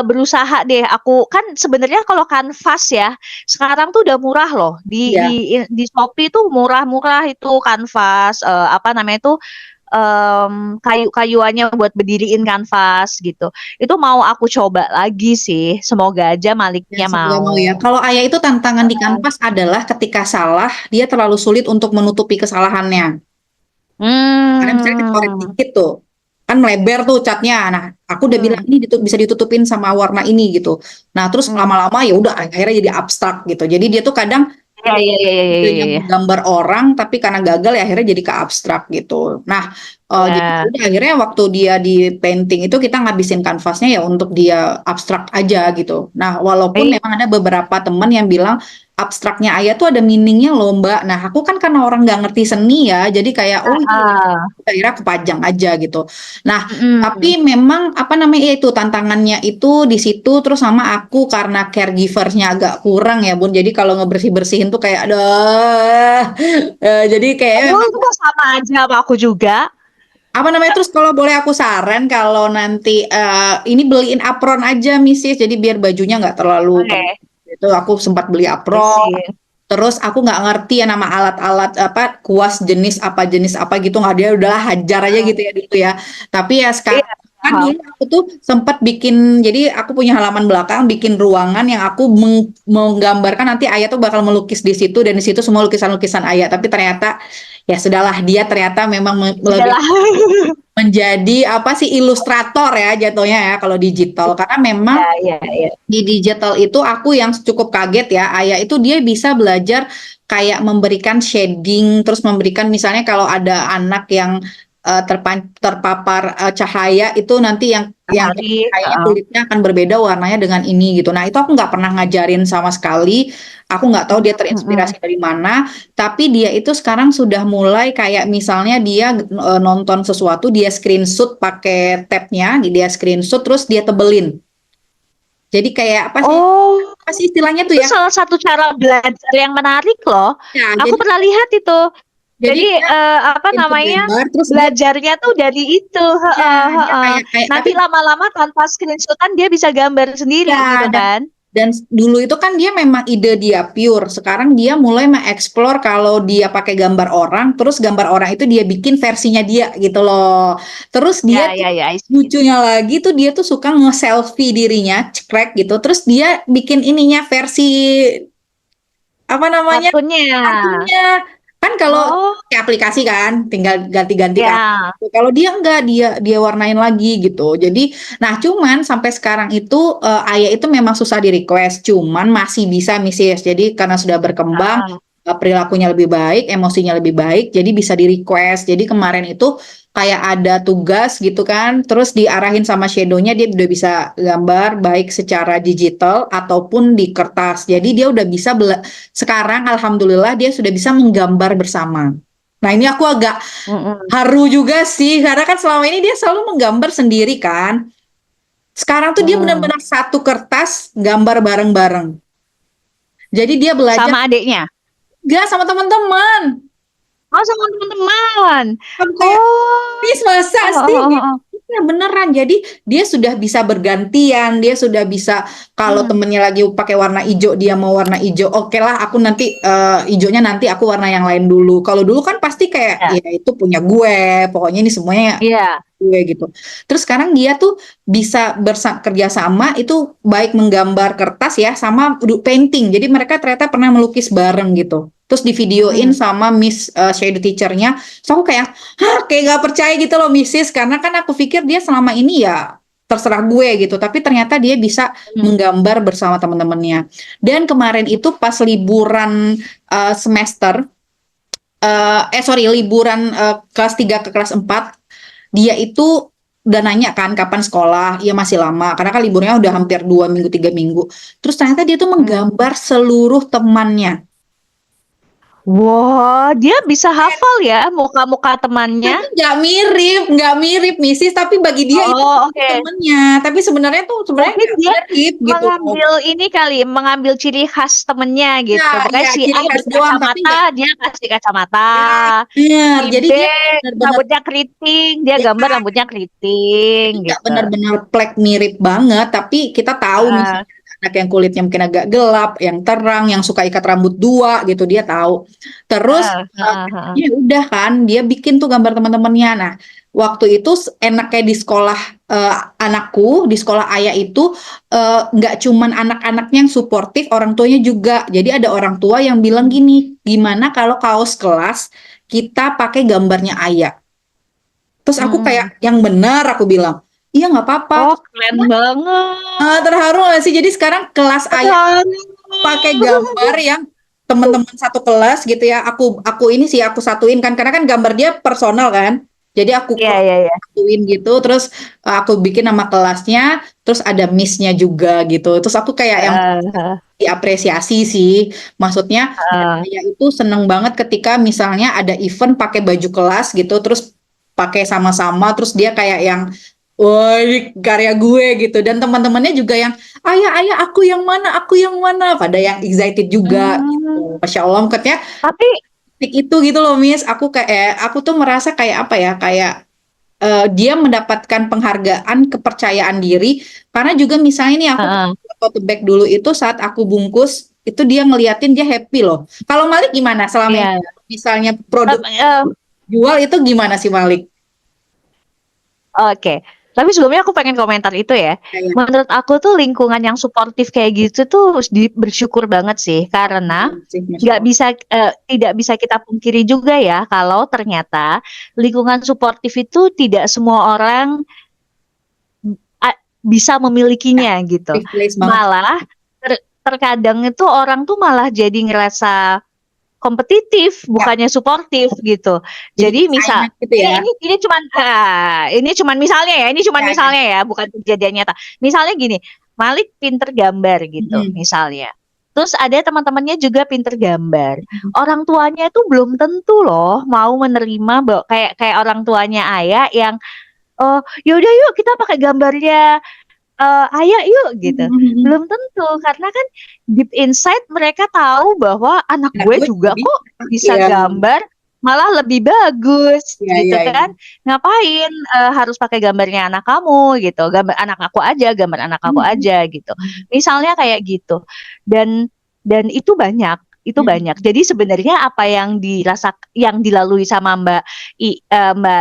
A: berusaha deh. Aku kan sebenarnya kalau kanvas ya sekarang tuh udah murah loh, di
B: Ya.
A: di Shopee tuh murah-murah itu kanvas, apa namanya itu kayu-kayuannya buat berdiriin kanvas gitu. Itu mau aku coba lagi sih. Semoga aja
B: Ya,
A: Maliknya
B: semoga mau ya.
A: mau.
B: Kalau Ayah itu tantangan di kanvas adalah ketika salah, dia terlalu sulit untuk menutupi kesalahannya. Karena misalnya kecoret
A: Hmm.
B: dikit tuh, kan melebar tuh catnya. Nah, aku udah bilang
A: Hmm.
B: ini bisa ditutupin sama warna ini gitu. Nah, terus
A: Hmm.
B: lama-lama ya udah akhirnya jadi abstrak gitu. Jadi dia tuh kadang
A: Ya, ya, ya, ya, ya,
B: idenya
A: ya, ya.
B: menggambar orang, tapi karena gagal ya akhirnya jadi ke abstrak gitu. Nah, jadi ya
A: Ya.
B: udah akhirnya waktu dia di painting itu kita ngabisin kanvasnya ya untuk dia abstrak aja gitu. Nah, walaupun
A: Iya.
B: memang ada beberapa teman yang bilang abstraknya Ayah tuh ada meaningnya loh Mbak. Nah, aku kan karena orang nggak ngerti seni ya, jadi kayak oh iya,
A: Ah.
B: kira kepajang aja gitu. Nah,
A: Mm-mm.
B: tapi memang apa namanya ya itu tantangannya itu di situ terus sama aku karena caregiversnya agak kurang ya Bun. Jadi kalau ngebersih-bersihin tuh kayak ada jadi kayak
A: Oh,
B: memang
A: itu mah sama aja sama aku juga.
B: apa namanya terus kalau boleh aku saran kalau nanti ini beliin apron aja Missis jadi biar bajunya nggak terlalu
A: Oke,
B: itu aku sempat beli
A: I
B: apron.
A: see.
B: Terus aku nggak ngerti ya nama alat-alat apa kuas jenis apa gitu nggak dia udahlah hajar aja gitu ya dulu ya. Tapi ya sekarang
A: Iya,
B: kan
A: paham.
B: dulu aku tuh sempat bikin jadi aku punya halaman belakang bikin ruangan yang aku menggambarkan nanti Ayah tuh bakal melukis di situ dan di situ semua lukisan-lukisan Ayah. Tapi ternyata ya sudahlah dia ternyata memang lebih
A: Udahlah.
B: menjadi apa sih ilustrator ya jatuhnya ya kalau digital karena memang
A: Ya, ya, ya.
B: di digital itu aku yang cukup kaget ya, Ayah itu dia bisa belajar kayak memberikan shading, terus memberikan misalnya kalau ada anak yang terpapar cahaya itu nanti yang
A: Hari.
B: kayaknya kulitnya akan berbeda warnanya dengan ini gitu. Nah itu aku nggak pernah ngajarin sama sekali. Aku nggak tahu dia
A: Mm-mm.
B: terinspirasi dari mana, tapi dia itu sekarang sudah mulai kayak misalnya dia nonton sesuatu, dia screenshot pakai tabnya, dia screenshot terus dia tebelin. Jadi kayak
A: Oh,
B: apa sih istilahnya tuh
A: itu
B: ya?
A: salah satu cara belajar yang menarik loh.
B: Ya,
A: Aku
B: jadi
A: pernah lihat itu.
B: jadi
A: Jadi
B: dia
A: apa
B: input
A: namanya?
B: gambar terus dia
A: Belajarnya tuh dari itu.
B: ya
A: Heeh,
B: dia
A: heeh.
B: kayak
A: Nanti
B: tapi
A: lama-lama tanpa screenshotan dia bisa gambar sendiri
B: ya
A: gitu kan?
B: dan dulu itu kan dia memang ide dia pure. Sekarang dia mulai mengeksplor kalau dia pakai gambar orang, terus gambar orang itu dia bikin versinya dia gitu loh. Terus dia
A: Ya,
B: tuh
A: ya, ya. I see.
B: lucunya lagi tuh dia tuh suka nge-selfie dirinya, cekrek gitu. Terus dia bikin ininya versi apa namanya?
A: Kartunnya.
B: Kartunya kan kalau
A: Oh,
B: kayak aplikasi kan tinggal ganti-ganti kan.
A: ya.
B: Kalau dia enggak dia warnain lagi gitu. Jadi nah cuman sampai sekarang itu Ayah itu memang susah di request cuman masih bisa Mrs. Jadi karena sudah berkembang
A: Heeh.
B: perilakunya lebih baik, emosinya lebih baik jadi bisa di request. Jadi kemarin itu kayak ada tugas gitu kan, terus diarahin sama shadownya dia udah bisa gambar baik secara digital ataupun di kertas. Jadi dia udah bisa sekarang alhamdulillah dia sudah bisa menggambar bersama. Nah, ini aku agak
A: Mm-mm.
B: haru juga sih karena kan selama ini dia selalu menggambar sendiri kan. Sekarang tuh dia
A: Mm.
B: benar-benar satu kertas gambar bareng-bareng. Jadi dia belajar
A: Sama adiknya.
B: gak sama teman-teman.
A: Oh, sama teman-teman.
B: Aku kayak
A: Oh.
B: Please masa
A: Oh,
B: sih?
A: oh, oh, oh.
B: Ya beneran. Jadi dia sudah bisa bergantian, dia sudah bisa kalau
A: Hmm.
B: temennya lagi pakai warna hijau, dia mau warna hijau. Oke lah, aku nanti hijaunya nanti aku warna yang lain dulu. Kalau dulu kan pasti kayak
A: Ya.
B: ya itu punya gue, pokoknya ini semuanya
A: Iya.
B: gue gitu. Terus sekarang dia tuh bisa kerja sama itu baik menggambar kertas ya sama painting. Jadi mereka ternyata pernah melukis bareng gitu. Terus di videoin
A: Hmm.
B: sama Miss Shadow teachernya. So aku kayak, kayak gak percaya gitu loh Missis. Karena kan aku pikir dia selama ini ya terserah gue gitu. Tapi ternyata dia bisa
A: Hmm.
B: menggambar bersama teman-temannya. Dan kemarin itu pas liburan semester, sorry liburan kelas 3 ke kelas 4 dia itu udah nanya kan kapan sekolah, ya masih lama karena kan liburnya udah hampir 2 minggu 3 minggu. Terus ternyata dia tuh
A: Hmm.
B: menggambar seluruh temannya.
A: Wah, dia bisa hafal ya muka-muka temannya.
B: Tapi nggak mirip Missis, tapi bagi dia itu
A: Oh, oke.
B: temennya. Tapi sebenarnya sebenarnya
A: Mungkin
B: nggak
A: dia
B: mirip gitu loh.
A: mengambil ini kali, mengambil ciri khas temennya gitu.
B: Ya,
A: Pokoknya
B: ya
A: si A
B: ciri khas doang, tapi
A: berkacamata,
B: nggak.
A: dia kasih kacamata.
B: Ya, benar.
A: Si
B: Jadi
A: B
B: dia benar-benar
A: rambutnya keriting, dia
B: ya,
A: gambar rambutnya keriting
B: jadi nggak
A: gitu.
B: benar-benar plek mirip banget, tapi kita tahu
A: Heeh.
B: anak yang kulitnya mungkin agak gelap, yang terang, yang suka ikat rambut dua gitu, dia tahu. Terus ya udah kan, dia bikin tuh gambar teman-temannya. Nah, waktu itu enaknya di sekolah anakku, di sekolah ayah itu nggak cuman anak-anaknya yang suportif, orang tuanya juga. Jadi ada orang tua yang bilang gini, gimana kalau kaos kelas kita pakai gambarnya ayah? Terus aku kayak, yang benar aku bilang, iya nggak apa-apa.
A: Oh, keren banget.
B: Terharu nggak sih? Jadi sekarang kelas ayah
A: Terharu.
B: pakai gambar yang teman-teman satu kelas gitu ya. Aku ini sih aku satuin kan, karena kan gambar dia personal kan. Jadi aku
A: Iya, iya, iya.
B: satuin gitu. Terus aku bikin nama kelasnya. Terus ada miss-nya juga gitu. Terus aku kayak yang
A: Eh,
B: diapresiasi sih. Maksudnya
A: eh,
B: saya itu seneng banget ketika misalnya ada event pakai baju kelas gitu, terus pakai sama-sama, terus dia kayak yang, wah ini karya gue gitu. Dan teman-temannya juga yang, ayah ayah aku yang mana, pada yang excited juga
A: hmm.
B: gitu. Masya Allah, makanya
A: Tapi
B: itu gitu loh Miss. Aku tuh merasa kayak apa ya, kayak dia mendapatkan penghargaan, kepercayaan diri, karena juga misalnya nih aku
A: eh,
B: tote bag dulu itu saat aku bungkus itu dia ngeliatin, dia happy loh. Kalau Malik gimana selama ini,
A: iya.
B: misalnya produk
A: Eh,
B: jual itu gimana sih Malik?
A: Oke, tapi sebelumnya aku pengen komentar itu ya.
B: Kayak
A: Menurut aku tuh lingkungan yang suportif kayak gitu tuh bersyukur banget sih, karena
B: sih, Masya
A: nggak
B: Allah.
A: bisa tidak bisa kita pungkiri juga ya kalau ternyata lingkungan suportif itu tidak semua orang bisa
B: Ya,
A: memilikinya gitu.
B: privilege banget.
A: Malah terkadang itu orang tuh malah jadi ngerasa kompetitif
B: Ya,
A: bukannya suportif gitu.
B: jadi
A: Jadi misal
B: saingan gitu ya.
A: ini cuman misalnya ya, ini cuman
B: Ya, ya.
A: misalnya ya, bukan kejadian nyata. Misalnya gini, Malik pinter gambar gitu
B: Mm-mm.
A: misalnya. Terus ada teman-temannya juga pinter gambar. Orang tuanya itu belum tentu loh mau menerima kayak kayak orang tuanya Ayah yang oh yaudah yuk kita pakai gambarnya ayah yuk gitu.
B: Mm-mm.
A: Belum tentu karena kan deep inside mereka tahu bahwa anak
B: Nah,
A: gue
B: gue
A: juga
B: jadi,
A: kok bisa
B: ya,
A: gambar malah lebih bagus
B: ya,
A: gitu
B: ya, ya.
A: kan. Ngapain harus pakai gambarnya anak kamu gitu. Gambar anak aku aja, gambar anak aku
B: Mm-mm.
A: aja gitu. Misalnya kayak gitu. Dan itu banyak itu
B: Mm-mm.
A: banyak. Jadi sebenarnya apa yang yang dilalui sama Mbak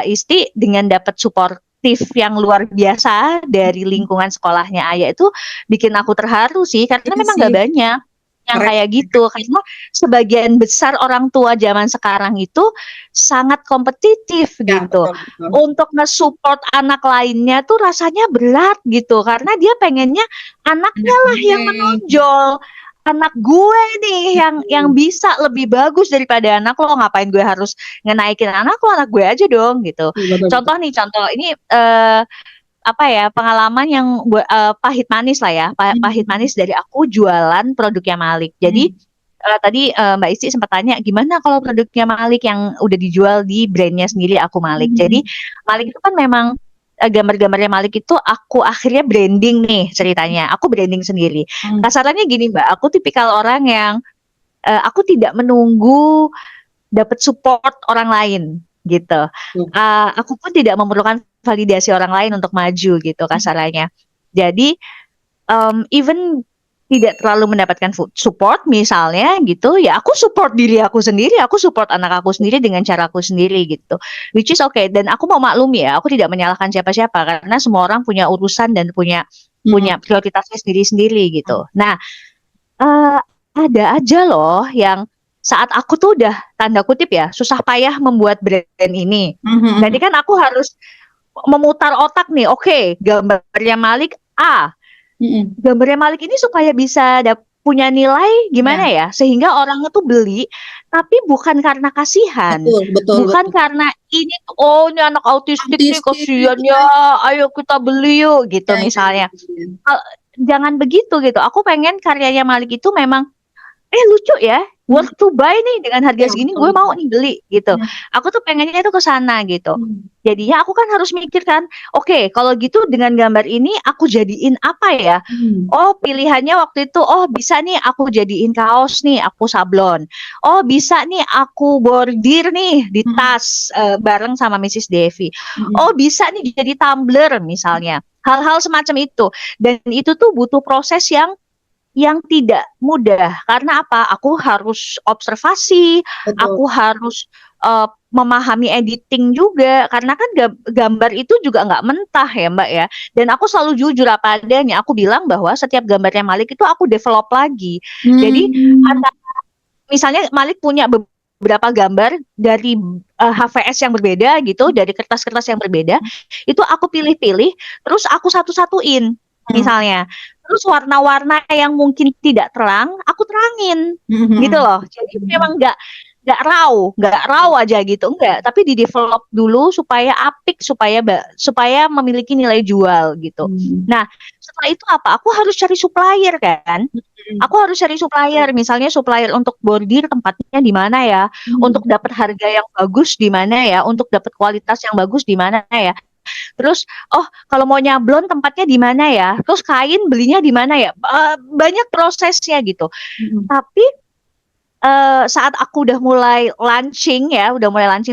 A: Isti dengan dapat support yang luar biasa dari lingkungan sekolahnya Ayah itu bikin aku terharu sih karena
B: Itu
A: memang
B: sih
A: gak banyak yang
B: keren.
A: kayak gitu karena sebagian besar orang tua zaman sekarang itu sangat kompetitif
B: Ya,
A: gitu
B: betul, betul.
A: untuk nge-support anak lainnya tuh rasanya berat gitu karena dia pengennya anaknya
B: Anak
A: lah yang
B: gue.
A: menonjol anak gue nih yang bisa lebih bagus daripada anak lo ngapain gue harus ngenaikin anak lo anak gue aja dong gitu
B: Betul, betul.
A: contoh ini apa ya pengalaman yang pahit manis lah ya pahit
B: Hmm.
A: manis dari aku jualan produknya Malik. Jadi
B: Hmm.
A: tadi Mbak Isti sempat tanya gimana kalau produknya Malik yang udah dijual di brandnya sendiri aku Malik. Jadi
B: Hmm.
A: Malik itu kan memang gambar-gambarnya Malik itu aku akhirnya branding nih ceritanya. Aku branding sendiri.
B: Hmm.
A: Kasarannya gini Mbak, aku tipikal orang yang aku tidak menunggu dapat support orang lain gitu. Aku pun tidak memerlukan validasi orang lain untuk maju gitu kasarannya. Jadi even tidak terlalu mendapatkan support misalnya gitu, ya aku support diri aku sendiri, aku support anak aku sendiri dengan cara aku sendiri gitu. Which is okay dan aku mau maklum ya, aku tidak menyalahkan siapa-siapa karena semua orang punya urusan dan punya
B: Hmm.
A: prioritasnya sendiri-sendiri gitu. Nah, eh, ada aja loh yang saat aku tuh udah tanda kutip ya susah payah membuat brand ini.
B: Hmm.
A: Jadi kan aku harus memutar otak nih. Oke, gambarnya Malik A.
B: Hmm.
A: Gambarnya Malik ini supaya bisa punya nilai
B: Ya,
A: gimana ya? Sehingga orang itu beli, tapi bukan karena kasihan.
B: betul, betul,
A: Bukan
B: betul.
A: karena ini oh ini anak autistik nih
B: Autistik,
A: kasihan ya, ayo kita beli yuk gitu
B: ya, ya,
A: misalnya.
B: ya.
A: Jangan begitu gitu. Aku pengen karyanya Malik itu memang lucu ya,
B: Hmm.
A: worth to buy nih dengan
B: Ya,
A: harga segini
B: betul,
A: gue
B: betul.
A: mau nih beli gitu.
B: Hmm.
A: Aku tuh pengennya itu ke sana gitu.
B: Hmm.
A: Jadinya aku kan harus mikir kan, oke, kalau gitu dengan gambar ini aku jadiin apa ya?
B: Hmm.
A: Oh, pilihannya waktu itu, oh bisa nih aku jadiin kaos nih, aku sablon. Oh bisa nih aku bordir nih di
B: Hmm.
A: tas bareng sama Mrs. Devi.
B: Hmm.
A: Oh bisa nih jadi tumbler misalnya. Hal-hal semacam itu. Dan itu tuh butuh proses yang yang tidak mudah. Karena apa? Aku harus observasi,
B: Betul.
A: aku harus memahami editing juga. Karena kan gambar itu juga nggak mentah ya Mbak ya. Dan aku selalu jujur apa adanya. Aku bilang bahwa setiap gambarnya Malik itu aku develop lagi. Jadi misalnya Malik punya beberapa gambar dari HVS yang berbeda gitu, dari kertas-kertas yang berbeda, itu aku pilih-pilih, terus aku satu-satuin misalnya. Terus warna-warna yang mungkin tidak terang, aku terangin gitu loh. Jadi memang nggak raw aja gitu, enggak. Tapi di develop dulu supaya apik, supaya memiliki nilai jual gitu. Nah, setelah itu apa? Aku harus cari supplier kan. Aku harus cari supplier, misalnya supplier untuk bordir tempatnya di mana ya, untuk dapat harga yang bagus di mana ya, untuk dapat kualitas yang bagus di mana ya. Terus, oh kalau mau nyablon tempatnya di mana ya, terus kain belinya di mana ya, banyak prosesnya gitu. Tapi saat aku udah mulai launching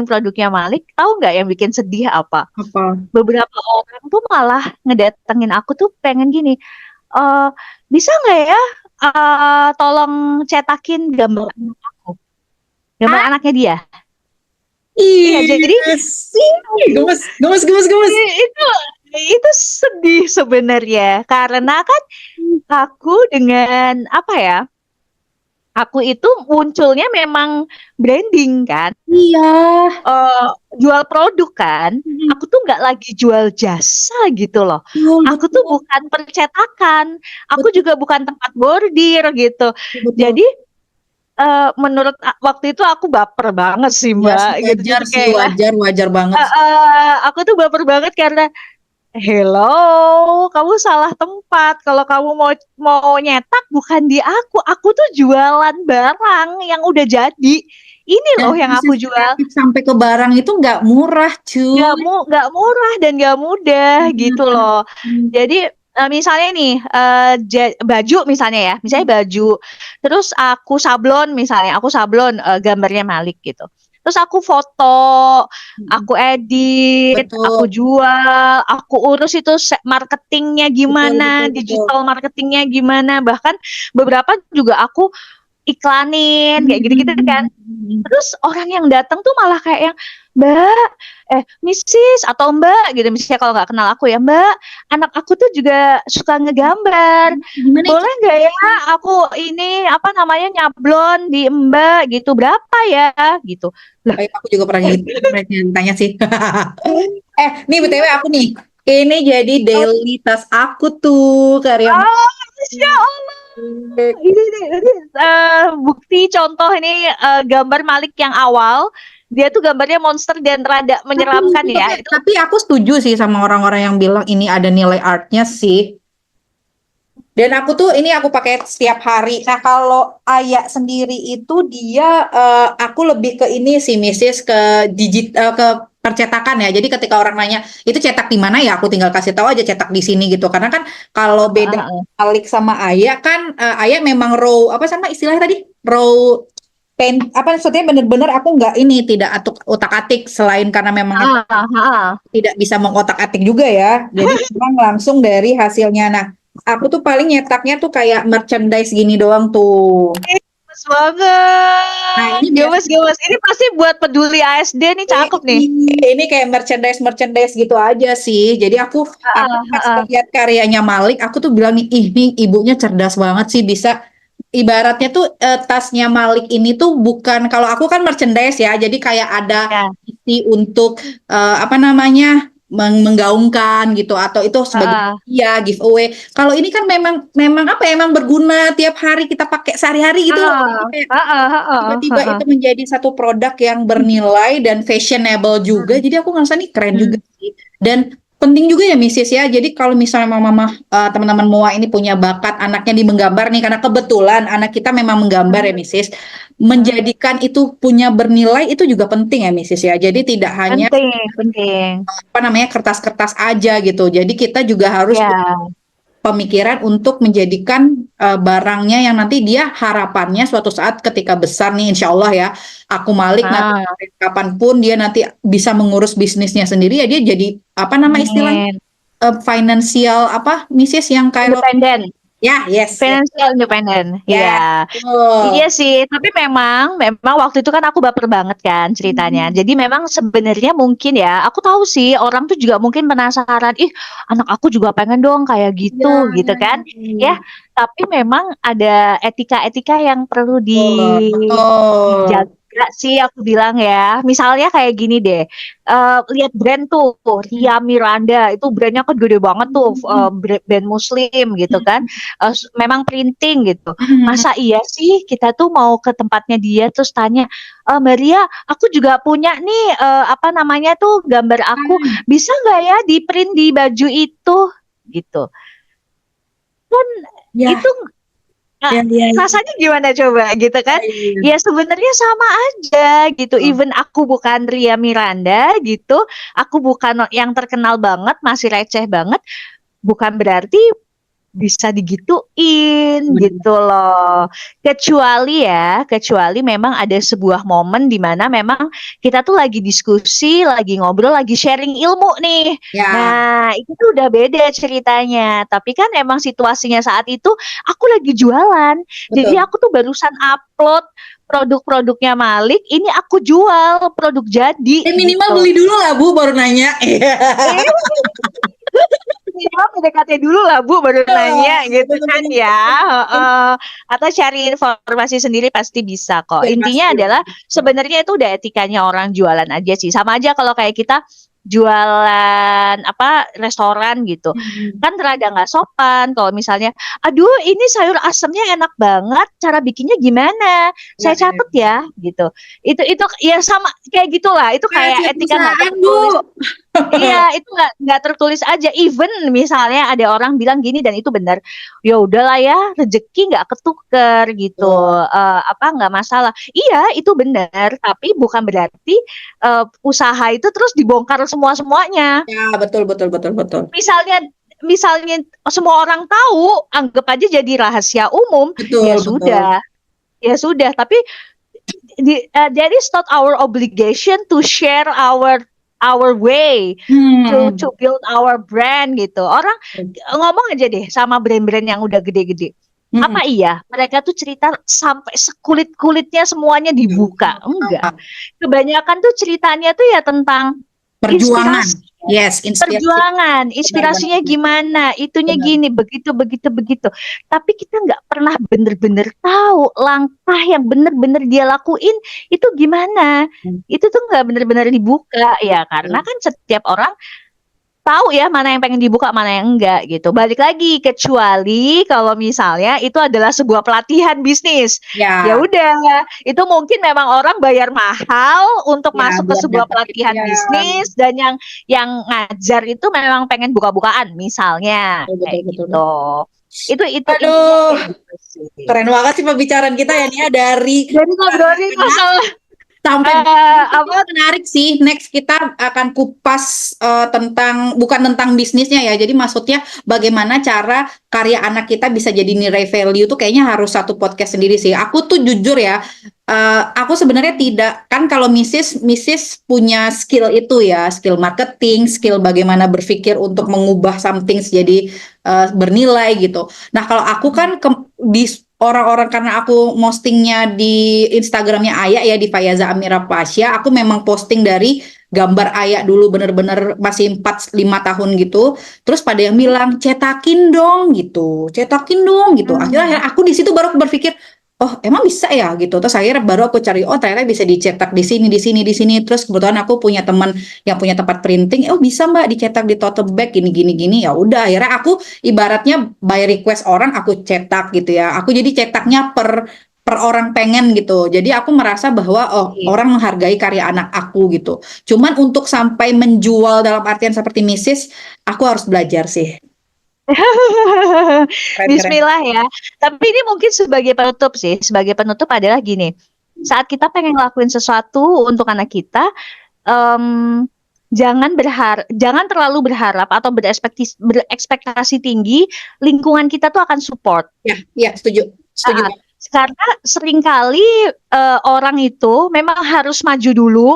A: produknya Malik, tahu nggak yang bikin sedih apa?
B: Apa?
A: Beberapa orang tuh malah ngedatengin aku tuh pengen gini, bisa nggak ya tolong cetakin gambar anak aku, gambar anaknya dia. Iya, jadi
B: sih, gemes.
A: itu sedih sebenarnya karena kan aku dengan apa ya? Aku itu munculnya memang branding kan,
B: Iya.
A: jual produk kan. Aku tuh nggak lagi jual jasa gitu loh. Aku tuh bukan percetakan, aku juga bukan tempat bordir gitu. Jadi menurut waktu itu aku baper banget sih Mbak. Gitu.
B: Wajar
A: Jadi
B: sih,
A: kayak
B: wajar banget.
A: aku tuh baper banget karena hello, kamu salah tempat. Kalau kamu mau nyetak bukan di aku. Aku tuh jualan barang yang udah jadi. Ini loh yang aku jual.
B: Sampai ke barang itu nggak murah, cuy.
A: Nggak murah dan nggak mudah gitu loh. Jadi misalnya nih baju misalnya ya, misalnya baju. Terus aku sablon misalnya, gambarnya Malik gitu. Terus aku foto, aku edit,
B: Betul.
A: aku jual, aku urus itu marketingnya gimana,
B: Betul.
A: digital marketingnya gimana, bahkan beberapa juga aku iklanin kayak gitu-gitu kan. Terus orang yang datang tuh malah kayak yang Mbak, Missis atau Mbak gitu, misalnya kalau nggak kenal aku ya Mbak, anak aku tuh juga suka ngegambar. Boleh nggak ya aku ini apa namanya nyablon di Mbak gitu, berapa ya gitu. Lah,
B: aku juga pernah tanya sih. Nih BTW aku nih. Ini jadi daily task aku tuh karya.
A: Masya Allah. Ini bukti contoh ini gambar Malik yang awal. Dia tuh gambarnya monster dan rada menyeramkan ya.
B: Tapi aku setuju sih sama orang-orang yang bilang ini ada nilai artnya sih. Dan aku pakai setiap hari. Nah kalau Aya sendiri itu dia aku lebih ke ini sih Mrs. ke ke percetakan ya. Jadi ketika orang nanya itu cetak di mana ya, aku tinggal kasih tahu aja cetak di sini gitu. Karena kan kalau beda Malik sama Aya kan Aya memang raw apa sama istilahnya tadi raw pen apa maksudnya bener-bener aku nggak tidak otak-atik selain karena memang tidak bisa mengotak-atik juga ya. Jadi memang langsung dari hasilnya. Nah aku tuh paling nyetaknya tuh kayak merchandise gini doang tuh.
A: Gemes banget. Nah, ini gemes. Ini pasti buat peduli ASD nih, cakep nih.
B: Ini kayak merchandise gitu aja sih. Jadi aku pas lihat karyanya Malik, aku tuh bilang nih, ini ibunya cerdas banget sih bisa. Ibaratnya tuh tasnya Malik ini tuh bukan, kalau aku kan merchandise ya, jadi kayak ada isi untuk apa namanya menggaungkan gitu atau itu sebagai giveaway. Kalau ini kan memang apa emang berguna tiap hari kita pakai sehari-hari gitu. Tiba-tiba itu menjadi satu produk yang bernilai dan fashionable juga. Jadi aku ngerasa nih keren juga sih. Dan penting juga ya Mrs. ya. Jadi kalau misalnya mama teman-teman MOA ini punya bakat anaknya di menggambar nih, karena kebetulan anak kita memang menggambar ya Mrs. Menjadikan itu punya bernilai itu juga penting ya Mrs. ya. Jadi tidak hanya
A: penting.
B: apa namanya kertas-kertas aja gitu. Jadi kita juga harus pemikiran untuk menjadikan barangnya yang nanti dia harapannya suatu saat ketika besar nih insya Allah ya aku Malik nanti kapanpun dia nanti bisa mengurus bisnisnya sendiri ya dia jadi apa nama istilahnya financial apa Mrs. yang kayak Ya, yes, yes.
A: Financial independent,
B: Ya,
A: iya.
B: betul.
A: Iya sih, tapi memang waktu itu kan aku baper banget kan ceritanya.
B: Hmm.
A: Jadi memang sebenarnya mungkin ya, aku tahu sih orang tuh juga mungkin penasaran, ih anak aku juga pengen dong kayak
B: Iya,
A: gitu, gitu
B: iya, iya,
A: kan?
B: iya.
A: Ya, tapi memang ada etika-etika yang perlu
B: Betul, betul.
A: dijaga sih aku bilang ya. Misalnya kayak gini deh, lihat brand tuh, Ria Miranda itu brandnya kan gede banget tuh,
B: Hmm.
A: brand Muslim gitu kan. Memang printing gitu.
B: Hmm.
A: Masa iya sih kita tuh mau ke tempatnya dia terus tanya, Mbak Ria, aku juga punya nih apa namanya tuh gambar aku, bisa nggak ya di print di baju itu gitu. Kan
B: Ya,
A: itu
B: ya, ya, ya,
A: rasanya gimana coba gitu
B: ya,
A: kan?
B: ya.
A: Ya sebenarnya sama aja gitu.
B: Oh,
A: Even aku bukan Ria Miranda gitu, aku bukan yang terkenal banget, masih receh banget, bukan berarti bisa digituin
B: benar.
A: gitu loh. Kecuali memang ada sebuah momen di mana memang kita tuh lagi diskusi, lagi ngobrol, lagi sharing ilmu nih.
B: Ya,
A: Nah, itu tuh udah beda ceritanya. Tapi kan emang situasinya saat itu aku lagi jualan. Jadi
B: betul.
A: aku tuh barusan upload produk-produknya Malik, ini aku jual produk jadi
B: Minimal
A: gitu.
B: beli dulu lah Bu, baru nanya. Iya.
A: Eh, minimal PDKT dulu lah Bu baru nanya gitu
B: Betul,
A: kan
B: betul,
A: ya.
B: betul.
A: Heeh. Atau cari informasi sendiri pasti bisa kok.
B: Ya,
A: Intinya
B: pasti.
A: adalah sebenarnya itu udah etikanya orang jualan aja sih. Sama aja kalau kayak kita jualan apa restoran gitu
B: Hmm.
A: kan rada nggak sopan kalau misalnya aduh ini sayur asemnya enak banget cara bikinnya gimana saya
B: Ya, ya.
A: catet ya gitu itu ya sama kayak gitulah itu kayak
B: Rahasia
A: etika nggak
B: perusahaan Bu.
A: tertulis. Iya, itu nggak tertulis aja. Even misalnya ada orang bilang gini dan itu benar. Ya udahlah ya, rezeki nggak ketuker gitu.
B: Betul.
A: Apa nggak masalah. Iya, itu benar. Tapi bukan berarti usaha itu terus dibongkar semua-semuanya.
B: Ya, betul, betul, betul, betul.
A: Misalnya misalnya semua orang tahu, anggap aja jadi rahasia umum. Ya
B: Betul, betul.
A: sudah, ya sudah. Tapi that is not our obligation to share our way to
B: Hmm.
A: build our brand gitu. Orang ngomong aja deh sama brand-brand yang udah gede-gede.
B: Hmm.
A: Apa iya mereka tuh cerita sampai sekulit-kulitnya semuanya dibuka? Enggak. Kebanyakan tuh ceritanya tuh ya tentang
B: Perjuangan.
A: inspirasi
B: Yes, inspirasi.
A: perjuangan,
B: Benar, benar,
A: inspirasinya
B: benar.
A: gimana, itunya
B: Benar.
A: gini, begitu, begitu, begitu. Tapi kita nggak pernah bener-bener tahu langkah yang bener-bener dia lakuin itu gimana.
B: Hmm.
A: Itu tuh nggak bener-bener dibuka ya, karena kan setiap orang tahu ya mana yang pengen dibuka, mana yang enggak gitu. Balik lagi, kecuali kalau misalnya itu adalah sebuah pelatihan bisnis. Ya
B: Ya,
A: udah, itu mungkin memang orang bayar mahal untuk
B: ya
A: masuk ke
B: buat
A: sebuah
B: dapetin
A: pelatihan
B: ya.
A: bisnis dan yang ngajar itu memang pengen buka-bukaan misalnya
B: Betul, betul,
A: kayak
B: betul,
A: gitu.
B: betul.
A: Itu intinya
B: Aduh,
A: kayak gitu sih.
B: keren banget sih pembicaraan kita ya Nia dari
A: Jadi ngobrolin
B: anak
A: masalah
B: sampai
A: apa
B: menarik sih. Next kita akan kupas tentang bukan tentang bisnisnya ya. Jadi maksudnya bagaimana cara karya anak kita bisa jadi nilai value tuh kayaknya harus satu podcast sendiri sih. Aku tuh jujur ya, aku sebenarnya tidak kan kalau Mrs punya skill itu ya, skill marketing, skill bagaimana berpikir untuk mengubah something jadi bernilai gitu. Nah kalau aku kan di orang-orang karena aku postingnya di Instagramnya Aya ya di Fayaza Amira Pasya, aku memang posting dari gambar Aya dulu bener-bener masih 4-5 tahun gitu. Terus pada yang bilang cetakin dong gitu, cetakin dong gitu. Akhirnya aku di situ baru berpikir, oh emang bisa ya gitu. Terus akhirnya baru aku cari, oh ternyata bisa dicetak di sini, di sini, di sini. Terus kebetulan aku punya teman yang punya tempat printing, oh bisa mbak dicetak di tote bag gini, gini, gini. Ya udah, akhirnya aku ibaratnya by request orang aku cetak gitu ya. Aku jadi cetaknya per orang pengen gitu. Jadi aku merasa bahwa oh orang menghargai karya anak aku gitu. Cuman untuk sampai menjual dalam artian seperti Mrs, aku harus belajar sih. Keren, keren.
A: Bismillah ya. Tapi ini mungkin sebagai penutup sih. Sebagai penutup adalah gini. Saat kita pengen ngelakuin sesuatu untuk anak kita, em, jangan terlalu berharap atau berekspektasi tinggi. Lingkungan kita tuh akan support.
B: Ya, ya setuju, setuju.
A: Ah, karena seringkali orang itu memang harus maju dulu,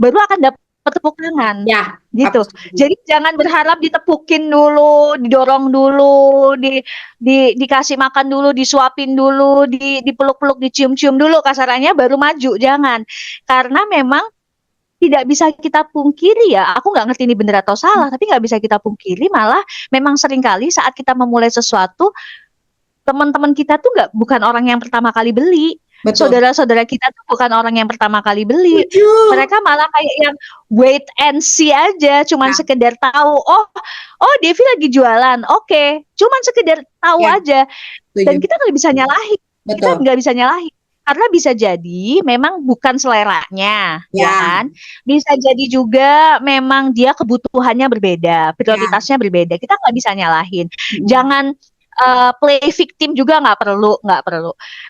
A: baru akan dapat bertepuk tangan
B: Ya,
A: gitu.
B: aku setuju.
A: Jadi jangan berharap ditepukin dulu, didorong dulu, dikasih makan dulu, disuapin dulu, dipeluk-peluk, dicium-cium dulu kasarannya baru maju. Jangan. Karena memang tidak bisa kita pungkiri ya, aku nggak ngerti ini benar atau salah, tapi nggak bisa kita pungkiri malah memang seringkali saat kita memulai sesuatu, teman-teman kita tuh bukan orang yang pertama kali beli.
B: Betul.
A: Saudara-saudara kita tuh bukan orang yang pertama kali beli.
B: Setuju.
A: Mereka malah kayak yang wait and see aja, cuman
B: Ya.
A: sekedar tahu, oh Devi lagi jualan, oke, cuman sekedar tahu
B: Ya.
A: aja. Dan
B: Setuju.
A: kita nggak bisa nyalahin, kita
B: Betul.
A: nggak bisa nyalahin. Karena bisa jadi memang bukan seleranya, ya
B: Ya.
A: kan? Bisa jadi juga memang dia kebutuhannya berbeda, prioritasnya berbeda. Kita nggak bisa nyalahin. Jangan play victim juga nggak perlu.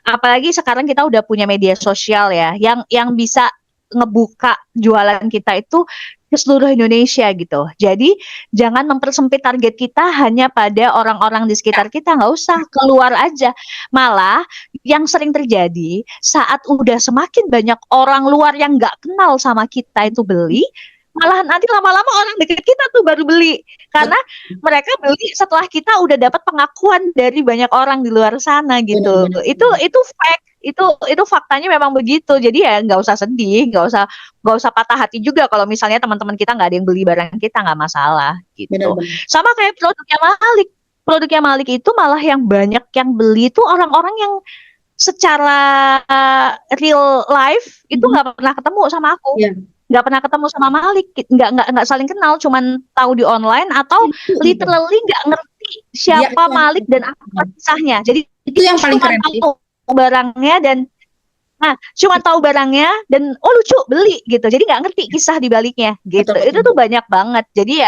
A: Apalagi sekarang kita udah punya media sosial ya, yang bisa ngebuka jualan kita itu ke seluruh Indonesia gitu. Jadi jangan mempersempit target kita hanya pada orang-orang di sekitar kita, nggak usah, keluar aja. Malah yang sering terjadi saat udah semakin banyak orang luar yang nggak kenal sama kita itu beli, malah nanti lama-lama orang deket kita tuh baru beli. Karena mereka beli setelah kita udah dapat pengakuan dari banyak orang di luar sana gitu.
B: Benar-benar.
A: Itu fact, itu faktanya memang begitu. Jadi ya nggak usah sedih, nggak usah patah hati juga kalau misalnya teman-teman kita nggak ada yang beli barang kita, nggak masalah gitu.
B: Benar-benar.
A: Sama kayak produknya Malik itu malah yang banyak yang beli itu orang-orang yang secara real life itu nggak pernah ketemu sama aku.
B: Iya.
A: Nggak pernah ketemu sama Malik, nggak saling kenal, cuman tahu di online atau literally nggak ngerti siapa
B: Iya,
A: Malik dan apa kisahnya. Jadi
B: itu yang paling keren sih.
A: tahu barangnya dan cuma tahu barangnya dan lucu beli gitu. Jadi nggak ngerti kisah di baliknya gitu.
B: Betul,
A: Itu tuh banyak banget. Jadi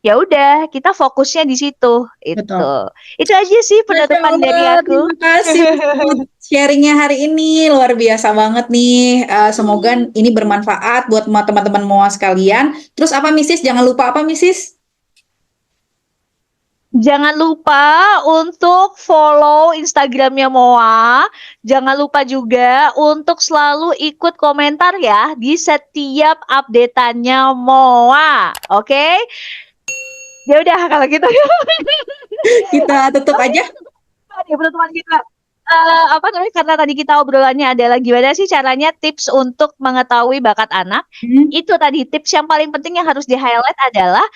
A: ya udah kita fokusnya di situ. Itu aja sih penutupan dari aku.
B: Terima kasih buat sharingnya hari ini, luar biasa banget nih. Semoga ini bermanfaat buat teman-teman semua sekalian. Terus apa Mrs? Jangan lupa apa Mrs?
A: Jangan lupa untuk follow Instagramnya Moa. Jangan lupa juga untuk selalu ikut komentar ya di setiap updateannya Moa. Oke? Ya udah kalau gitu
B: kita tutup aja.
A: Penutupan kita. Karena tadi kita obrolannya adalah gimana sih caranya tips untuk mengetahui bakat anak. Itu tadi tips yang paling penting yang harus di-highlight adalah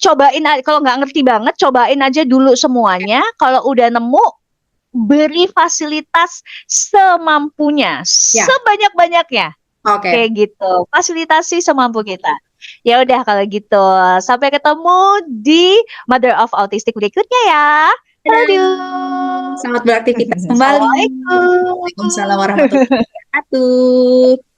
A: cobain, kalau nggak ngerti banget, cobain aja dulu semuanya. Kalau udah nemu, beri fasilitas semampunya, sebanyak-banyaknya. Kayak gitu, fasilitasi semampu kita. Ya udah kalau gitu, sampai ketemu di Mother of Autistic berikutnya ya. Aduh.
B: Selamat beraktivitas kembali.
A: Assalamualaikum.
B: Waalaikumsalam warahmatullahi wabarakatuh.